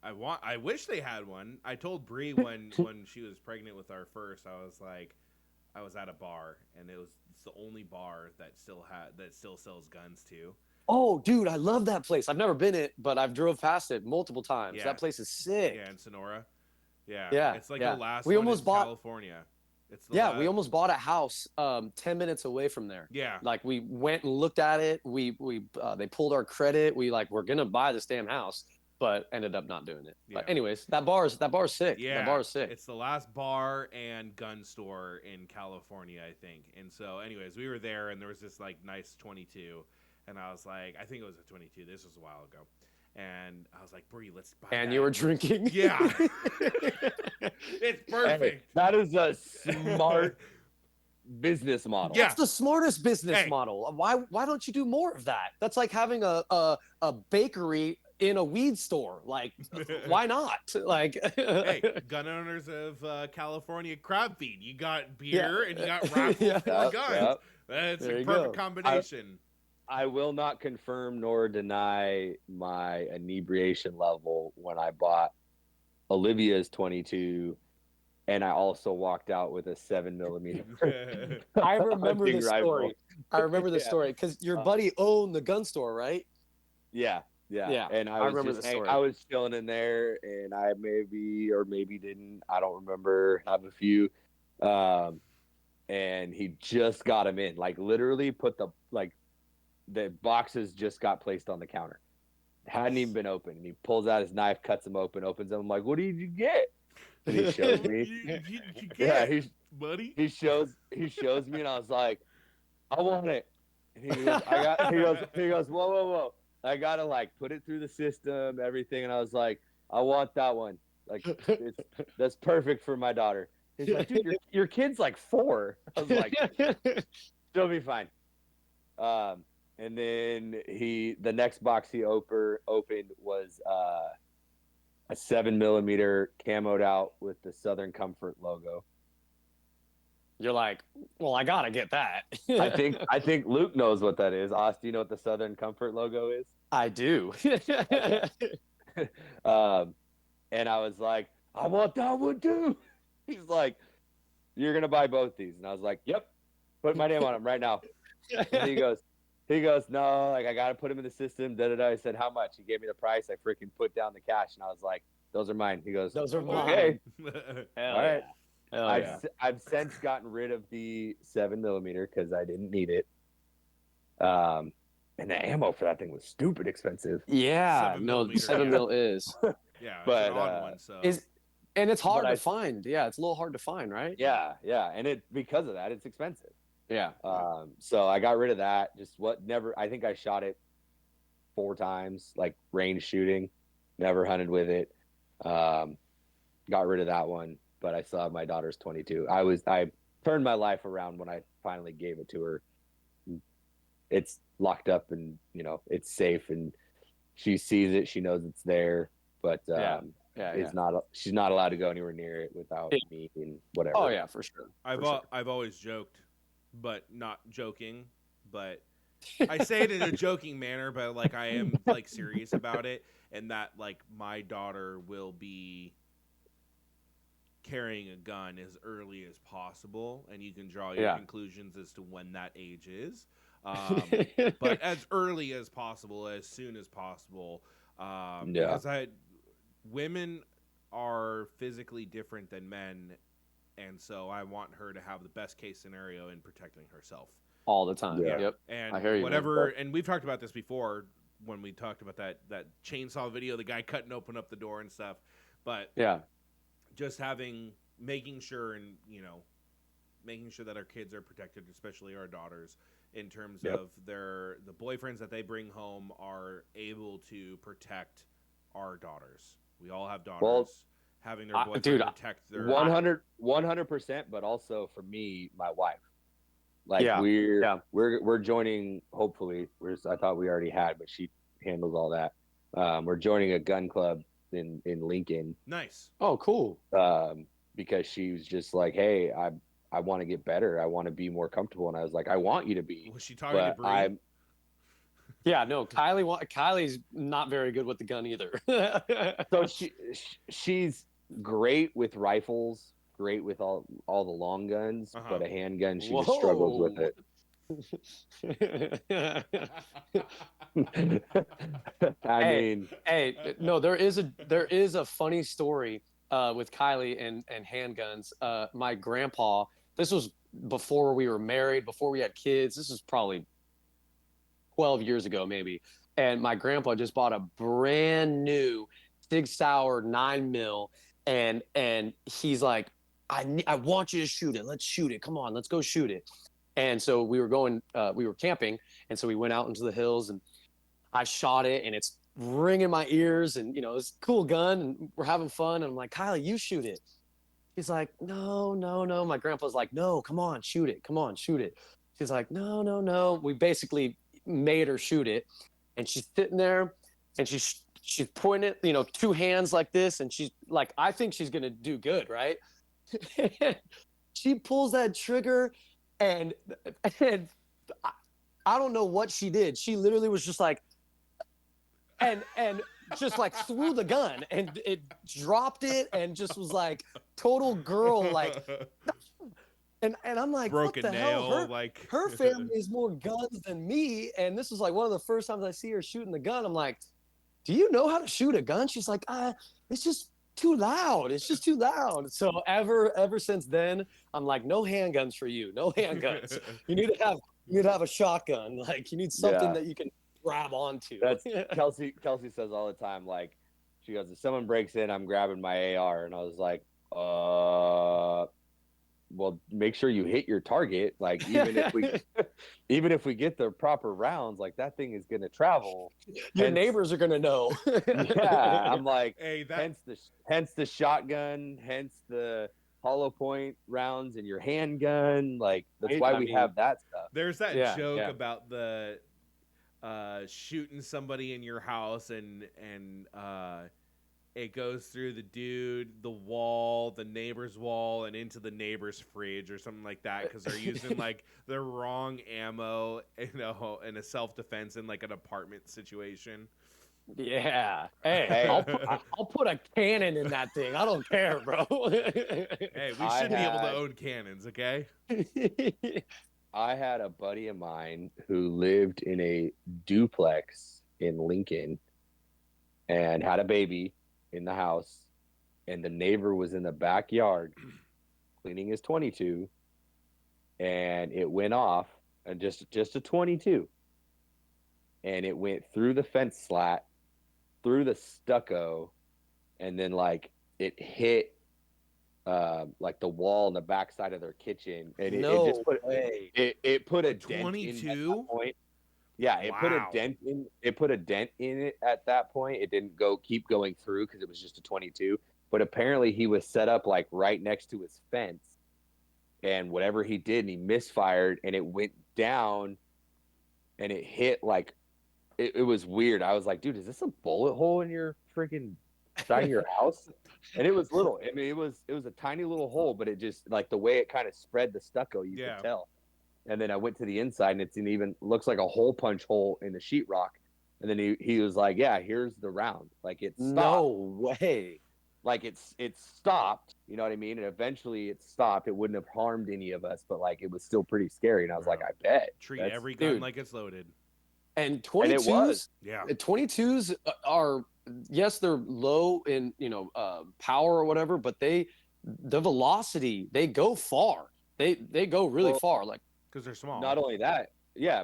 I wish they had one. I told Bree when she was pregnant with our first, I was like, I was at a bar and it's the only bar that still sells guns too. Oh, dude, I love that place. I've never been it, but I've drove past it multiple times. Yeah, That place is sick. yeah, in Sonora. Yeah, Yeah, it's like the yeah. last We one almost in bought. California. It's the Yeah, we last. almost bought a house 10 minutes away from there. Yeah, Like we went and looked at it. We they pulled our credit. We're gonna buy this damn house, but ended up not doing it. yeah, But anyways, that bar's sick. That yeah. bar is sick. It's the last bar and gun store in California, I think. And so, anyways, we were there, and there was this like nice 22, and I was like, I think it was a 22. This was a while ago, and I was like, Bree, let's buy. And that. you were drinking. Yeah, it's perfect. Hey, that is a smart business model. Yeah. That's the smartest business Hey. model. Why don't you do more of that? That's like having a bakery in a weed store. Like, why not? Like, Hey, gun owners of California crab feed. You got beer and you got raffle Yeah. for Yep, guns. yep. That's There a you perfect go. combination. I will not confirm nor deny my inebriation level when I bought Olivia's 22, and I also walked out with a 7mm. I remember hunting this rifle. story. I remember this Yeah. story because your buddy owned the gun store, right? Yeah. Yeah, And I I was remember just the story. I was chilling in there, and I maybe or maybe didn't. I don't remember. Have a few. And he just got him in. Like literally put the boxes just got placed on the counter. Hadn't even been opened. And he pulls out his knife, cuts them open, opens them. I'm like, what did you get? And he shows me. You Yeah, can't, buddy. he shows me, and I was like, I want it. And he goes, he goes, whoa. I gotta like put it through the system, everything. And I was like, I want that one. Like that's perfect for my daughter. He's like, dude, your kid's like 4. I was like, she'll be fine. And then the next box he opened was a 7mm camoed out with the Southern Comfort logo. You're like, well, I gotta get that. I think Luke knows what that is. Austin, do you know what the Southern Comfort logo is? I do. And I was like, I want that one too. He's like, you're gonna buy both these, and I was like, yep, put my name on them right now. And he goes, no, like I gotta put them in the system. Da da da. I said, how much? He gave me the price. I freaking put down the cash, and I was like, those are mine. He goes, Those are okay. mine. All right. Hell yeah. I've since gotten rid of the 7mm because I didn't need it. And the ammo for that thing was stupid expensive. Yeah, 7 no, millimeter, 7 mil is Yeah, But, it's an odd one. So and it's hard But to I- find. Yeah, it's a little hard to find, right? Yeah, and it because of that, it's expensive. Yeah. So I got rid of that. I think I shot it 4 times, like range shooting. Never hunted with it. Got rid of that one, but I still have my daughter's 22. I turned my life around when I finally gave it to her. It's locked up and it's safe, and she sees it. She knows it's there, but she's not allowed to go anywhere near it without me and whatever. Oh yeah, for sure. I've always joked, but not joking. But I say it in a joking manner, but like I am like serious about it, and that like my daughter will be carrying a gun as early as possible, and you can draw your conclusions as to when that age is. But as early as possible, as soon as possible, because women are physically different than men, and so I want her to have the best case scenario in protecting herself all the time. Yeah. Yep. and I hear you, whatever. And we've talked about this before when we talked about that chainsaw video, the guy cutting open up the door and stuff. But just making sure that our kids are protected, especially our daughters, in terms of the boyfriends that they bring home are able to protect our daughters. We all have daughters. Well, having their boyfriend protect their 100%, but also for me, my wife. Like we're joining. Hopefully, I thought we already had, but she handles all that. We're joining a gun club in Lincoln. Nice. Oh, cool. Because she was just like, hey, want to get better. I want to be more comfortable. And I was like, I want you to be, Was she talking to but Bree? Yeah, no, Kylie's not very good with the gun either. So she's great with rifles, great with all the long guns, but a handgun, she just struggles with Whoa. it. I mean, No, there is a funny story with Kylie and handguns. My grandpa, this was before we were married, before we had kids. This is probably 12 years ago, maybe. And my grandpa just bought a brand new Sig Sauer 9mm, and he's like, I want you to shoot it. Let's shoot it. Come on, let's go shoot it. And so we were camping, and so we went out into the hills, and I shot it, and it's ringing my ears, and it's a cool gun, and we're having fun. And I'm like, Kylie, you shoot it. He's like, no, no, no. My grandpa's like, no, come on, shoot it. Come on, shoot it. She's like, no, no, no. We basically made her shoot it, and she's sitting there, and she's pointing, two hands like this, and she's like, I think she's gonna do good, right? She pulls that trigger, and I don't know what she did. She literally was just like, and just like threw the gun, and it dropped it, and just was like total girl, like. And I'm like, broken what the nail, hell? like Her family is more guns than me, and this was like one of the first times I see her shooting the gun. I'm like, do you know how to shoot a gun? She's like, it's just too loud. It's just too loud. So ever since then, I'm like, no handguns for you. No handguns. You need to have a shotgun. Like, you need something that you can grab onto. That's Kelsey says all the time, like, she goes, if someone breaks in, I'm grabbing my AR. And I was like, well, make sure you hit your target. Like, even if we get the proper rounds, like, that thing is gonna travel. Your neighbors are gonna know. Yeah, I'm like, hey, hence the shotgun, hence the hollow point rounds in your handgun. Like, that's why we have that stuff. There's that joke about the shooting somebody in your house, and it goes through the dude, the wall, the neighbor's wall, and into the neighbor's fridge or something like that, because they're using like the wrong ammo, in a self-defense in like an apartment situation. Yeah. Hey, I'll put a cannon in that thing. I don't care, bro. Hey, we should be able to own cannons, okay? I had a buddy of mine who lived in a duplex in Lincoln and had a baby in the house, and the neighbor was in the backyard cleaning his 22, and it went off, and just a 22, and it went through the fence slat, through the stucco, and then like it hit like the wall on the backside of their kitchen, and it just put it put a dent 22? in at that point. Yeah, it put a dent in. It put a dent in it at that point. It didn't keep going through because it was just a 22. But apparently, he was set up like right next to his fence, and whatever he did, and he misfired, and it went down, and it hit like it was weird. I was like, dude, is this a bullet hole in your freaking side of your house? And it was little. I mean, it was a tiny little hole, but it just like the way it kind of spread the stucco, you could tell. And then I went to the inside, and it's even looks like a hole punch hole in the sheetrock. And then he was like, "Yeah, here's the round. Like, it stopped. No way. Like it stopped. You know what I mean? And eventually it stopped. It wouldn't have harmed any of us, but like it was still pretty scary. And I was like, I bet. Treat every gun like it's loaded. And 22s, yeah. 22s are, yes, they're low in power or whatever, but the velocity, they go far. They go really far. Like, because they're small. Not only that,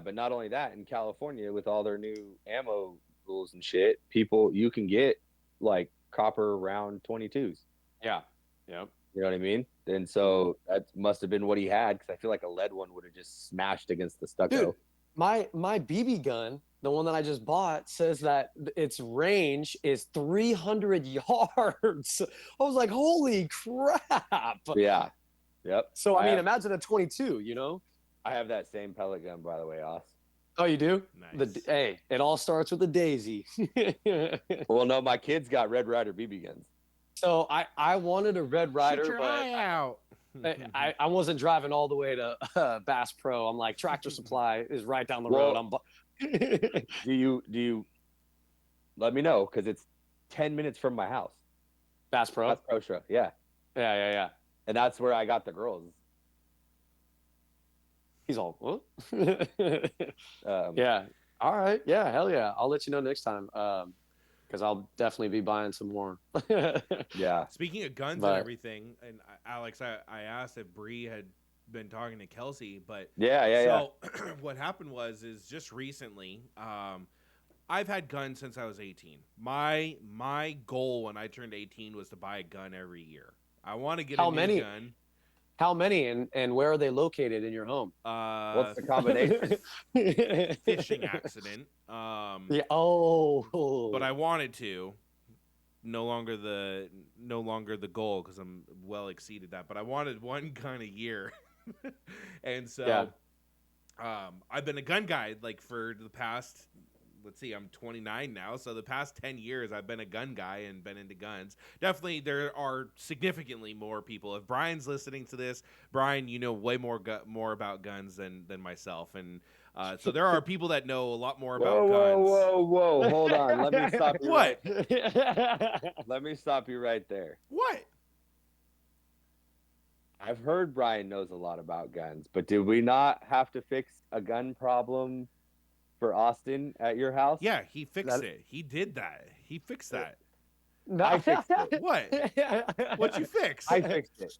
but not only that, in California with all their new ammo rules and shit, you can get like copper round 22s. Yeah. Yep. You know what I mean? And so that must have been what he had, because I feel like a lead one would have just smashed against the stucco. Dude, my BB gun, the one that I just bought, says that its range is 300 yards. I was like, holy crap. Yeah. Yep. So, I mean, imagine a 22, I have that same pellet gun, by the way, Oz. Oh, you do? Nice. Hey, it all starts with the Daisy. Well, no, my kids got Red Ryder BB guns. So I wanted a Red Ryder, Shoot your eye out. I wasn't driving all the way to Bass Pro. I'm like, Tractor Supply is right down the Well, road. do you let me know, because it's 10 minutes from my house. Bass Pro. That's Pro Show, yeah. Yeah. And that's where I got the girls. He's all, what? Um, Yeah. All right. Yeah. Hell yeah. I'll let you know next time. Because I'll definitely be buying some more. yeah. Speaking of guns and everything, and Alex, I asked if Bree had been talking to Kelsey, but Yeah. what happened is just recently, I've had guns since I was 18. My goal when I turned 18 was to buy a gun every year. I want to get a new gun. How many, and where are they located in your home? What's the combination? Fishing accident. Yeah. Oh. But I wanted to. No longer the goal, because I'm well exceeded that. But I wanted one gun a year, and so I've been a gun guy like for the past. Let's see, I'm 29 now, so the past 10 years I've been a gun guy and been into guns. Definitely, there are significantly more people. If Brian's listening to this, Brian, you know way more about guns than myself, and so there are people that know a lot more about guns. Whoa! Hold on, let me stop you. What? Let me stop you right there. What? I've heard Brian knows a lot about guns, but did we not have to fix a gun problem for Austin at your house? Yeah, he fixed it. He did that. He fixed that. No. I fixed it. What? What you fixed? I fixed it.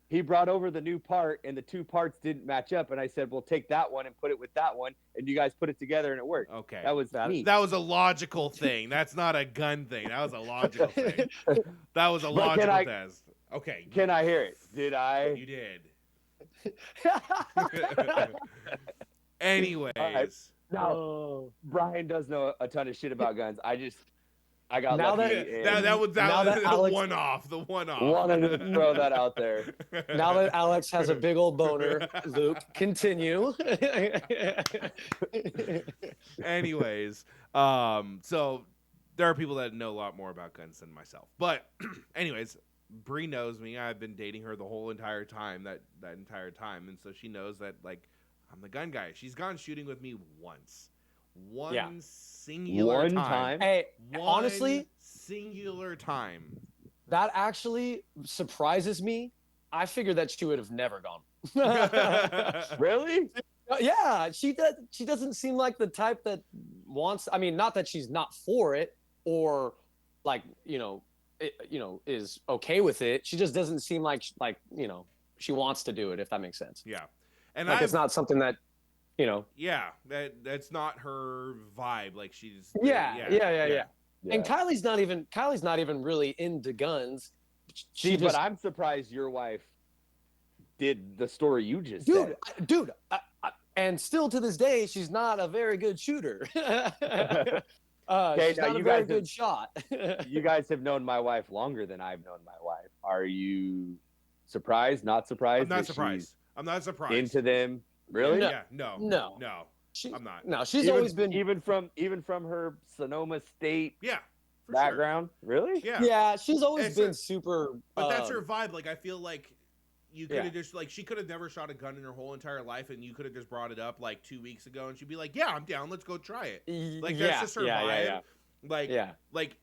He brought over the new part, and the two parts didn't match up. And I said, "Well, take that one and put it with that one," and you guys put it together, and it worked. Okay, that was me. That was a logical thing. That's not a gun thing. That was a logical thing. That was a logical test. Okay. Can I hear it? Did I? You did. Anyways. No, Brian does know a ton of shit about guns. I got now lucky. That was Alex, the one-off. Wanted to throw that out there. Now that Alex has a big old boner, Luke, continue. Anyways, so there are people that know a lot more about guns than myself. But anyways, Bree knows me. I've been dating her the whole entire time, that entire time, and so she knows that like I'm the gun guy. She's gone shooting with me once. One singular time. Hey, honestly, singular time. That actually surprises me. I figured that she would have never gone. Really? Yeah, she doesn't seem like the type that wants. I mean, not that she's not for it or like is okay with it. She just doesn't seem like she wants to do it. If that makes sense. Yeah, and like it's not something that. Yeah, that's not her vibe. Like she's yeah. And Kylie's not even really into guns. But I'm surprised your wife did the story you just said. Dude, and still to this day, she's not a very good shooter. She's not a very good shot. You guys have known my wife longer than I've known my wife. Are you surprised? Not surprised? I'm not surprised. I'm not surprised. Into them. Really? Yeah. No. I'm not. No, she's always been even from her Sonoma State Sure. background. Really? Yeah. Yeah, she's always been super. But that's her vibe. Like I feel like you could have just like she could have never shot a gun in her whole entire life, and you could have just brought it up like 2 weeks ago, and she'd be like, "Yeah, I'm down. Let's go try it." Like that's just her vibe. Like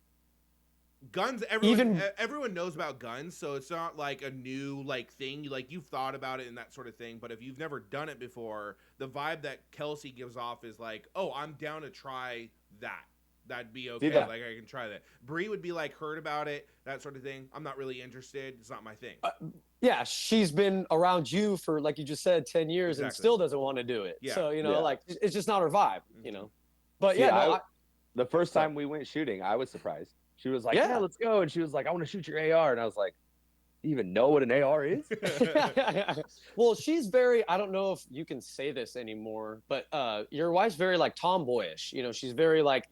guns. Everyone knows about guns, so it's not like a new like thing. Like you've thought about it and that sort of thing, but if you've never done it before, the vibe that Kelsey gives off is like, "Oh, I'm down to try that. That'd be okay. Like I can try that." Bree would be like, heard about it, that sort of thing. I'm not really interested. It's not my thing. Yeah, she's been around you for, like you just said, 10 years and still doesn't want to do it. Yeah. So like it's just not her vibe. But the first time we went shooting, I was surprised. She was like, "Yeah, let's go," and she was like, "I want to shoot your AR," and I was like, "Do you even know what an AR is?" Well, she's very. I don't know if you can say this anymore, but your wife's very like tomboyish. She's very like.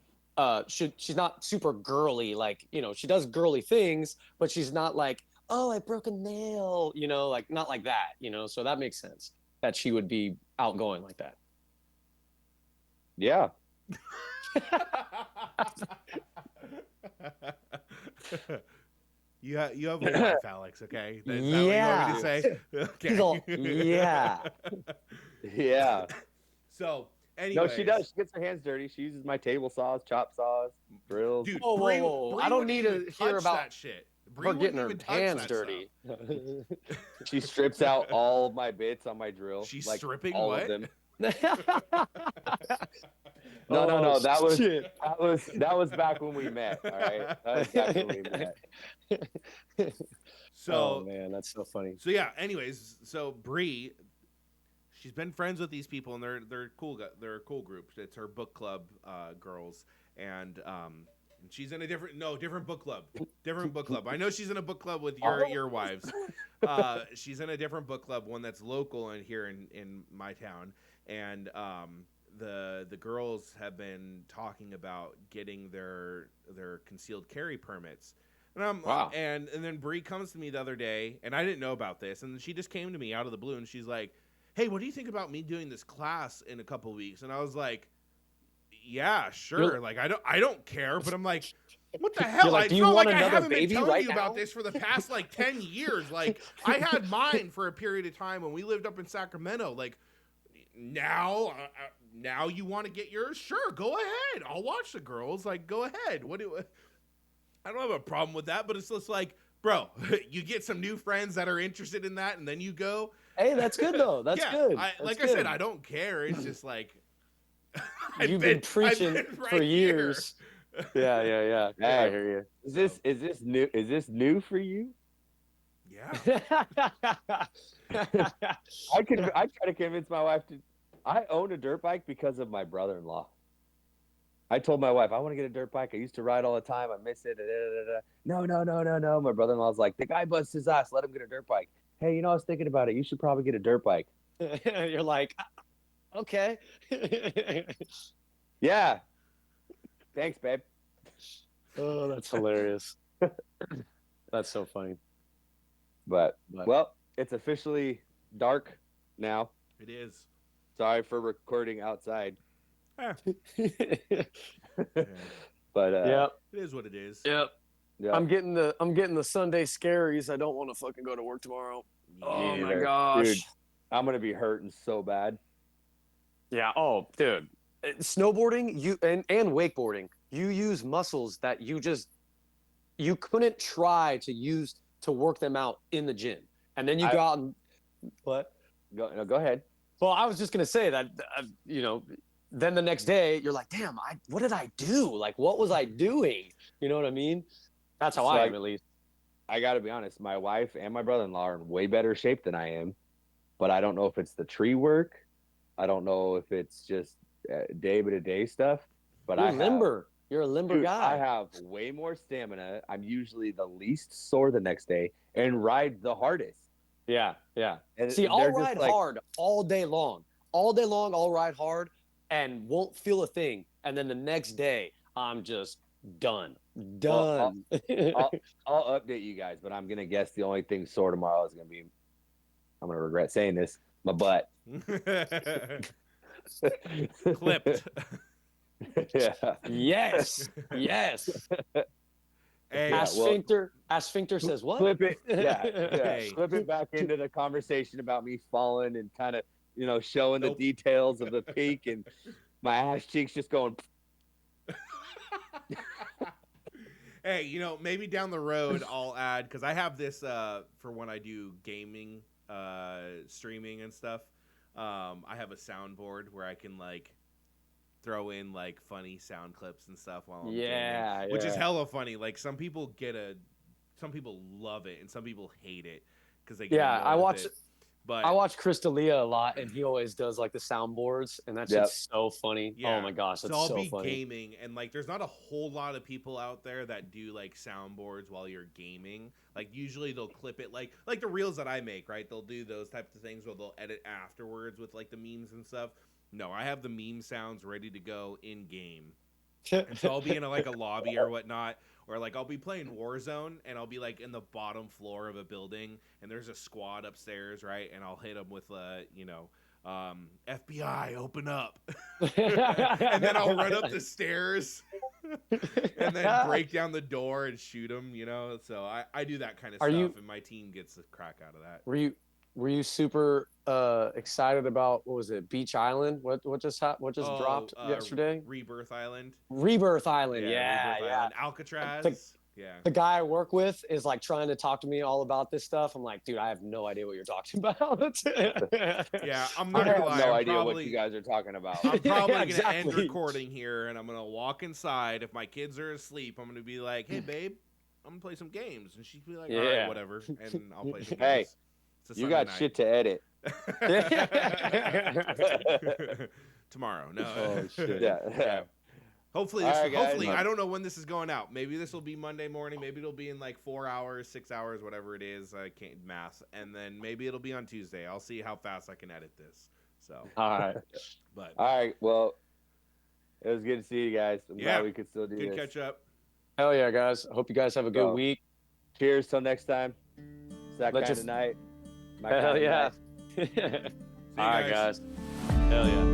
She's not super girly. Like she does girly things, but she's not like, "Oh, I broke a nail." Like not like that. So that makes sense that she would be outgoing like that. Yeah. You have a wife, Alex. Okay, is that what you want me to Yeah. say? He's all, yeah. Yeah. So, No, she anyways, does. She gets her hands dirty. She uses my table saws, chop saws, drills. dude, Whoa, whoa, whoa. I don't Wouldn't need even to hear touch about that shit. Bree her wouldn't getting her even touch hands that dirty. She strips out all of my bits on my drill. She's like stripping all what? of them. No, no, Oh, no. shit. That was back when we met. All right. That was back when we met. Oh, So, man, that's so funny. so yeah. Anyways, so Bree, she's been friends with these people, and they're cool. They're a cool group. It's her book club girls, and she's in a different book club. Different book club. I know she's in a book club with your wives. She's in a different book club, one that's local and here in my town, and the girls have been talking about getting their concealed carry permits. And Wow. and then Bree comes to me the other day, and I didn't know about this, and she just came to me out of the blue, and she's like, "Hey, what do you think about me doing this class in a couple of weeks?" And I was like, "Yeah, sure." You're- Like I don't care, but I'm like, "What the hell?" You're like, It's "Do you not want like I another haven't been baby telling right you about now?" this for the past like 10 years. Like I had mine for a period of time when we lived up in Sacramento. Like now you want to get yours? Sure, go ahead. I'll watch the girls. Like go ahead. I don't have a problem with that, but it's just like, bro, you get some new friends that are interested in that, and then you go. Hey, that's good, though. That's good. I said, I don't care. It's just like You've been preaching for years. Yeah. Hey, I hear you. is this new? Is this new for you? Yeah. I try to convince my wife to. I own a dirt bike because of my brother-in-law. I told my wife I want to get a dirt bike. I used to ride all the time. I miss it. No. My brother-in-law's like, the guy busts his ass. Let him get a dirt bike. Hey, I was thinking about it. You should probably get a dirt bike. You're like, okay. Yeah. Thanks, babe. Oh, that's hilarious. That's so funny. But well, it's officially dark now. It is. Sorry for recording outside. Yeah. But Yep. It is what it is. Yep. I'm getting the Sunday scaries. I don't want to fucking go to work tomorrow. Oh my gosh. Dude, I'm gonna be hurting so bad. Yeah. Oh, dude. Snowboarding, and wakeboarding, you use muscles that you couldn't try to use to work them out in the gym. And then you go out and what? Go ahead. Well, I was just gonna say that then the next day you're like, damn, what did I do? Like, what was I doing? You know what I mean? That's how I am, at least. I got to be honest. My wife and my brother-in-law are in way better shape than I am, but I don't know if it's the tree work. I don't know if it's just day-to-day stuff. But You're a limber guy. I have way more stamina. I'm usually the least sore the next day and ride the hardest. Yeah. And see, I'll ride hard all day long. All day long, I'll ride hard and won't feel a thing. And then the next day, I'm just done. Well, I'll update you guys, but I'm gonna guess the only thing sore tomorrow is gonna be. I'm gonna regret saying this. My butt. Clipped. Yeah. Yes. Hey, Sphincter says what? Flip it. Yeah. Hey. Flip it back into the conversation about me falling and kind of, showing the details of the peak and my ass cheeks just going. Hey, maybe down the road I'll add, because I have this for when I do gaming, streaming and stuff. I have a soundboard where I can throw in funny sound clips and stuff while I'm gaming, which is hella funny. Like some people love it and some people hate it because they get annoyed with it. But I watch Chris D'Elia a lot, and he always does the soundboards, and that's just so funny. Yeah. Oh my gosh, that's so funny. I'll be gaming, and there's not a whole lot of people out there that do soundboards while you're gaming. Usually they'll clip it like the reels that I make, right? They'll do those types of things where they'll edit afterwards with the memes and stuff. No, I have the meme sounds ready to go in game. And so I'll be in a lobby or whatnot, or I'll be playing Warzone and I'll be in the bottom floor of a building and there's a squad upstairs, right? And I'll hit them with FBI, open up, and then I'll run up the stairs. and then break down the door and shoot them, you know. So I do that kind of stuff, and my team gets the crack out of that. Were you super excited about, what was it, Beach Island? What just dropped yesterday? Rebirth Island. Rebirth Island, Rebirth yeah. Island. Alcatraz. The guy I work with is like trying to talk to me all about this stuff. I'm like, dude, I have no idea what you're talking about. Yeah, I'm not gonna lie. No idea what you guys are talking about. I'm probably gonna end recording here, and I'm gonna walk inside. If my kids are asleep, I'm gonna be like, "Hey, babe, I'm gonna play some games," and she'd be like, "All right, whatever," and I'll play some games. You got shit to edit. Tomorrow, no. Oh shit. Yeah. Hopefully, hopefully, I don't know when this is going out. Maybe this will be Monday morning. Maybe it'll be in like 4 hours, 6 hours, whatever it is. I can't math. And then maybe it'll be on Tuesday. I'll see how fast I can edit this. So. All right. But. All right. Well, it was good to see you guys. I'm glad we could still do this. Good catch up. Hell yeah, guys. I hope you guys have a good week. Cheers till next time. It's that kind of night. Hell yeah. All right, guys. Hell yeah.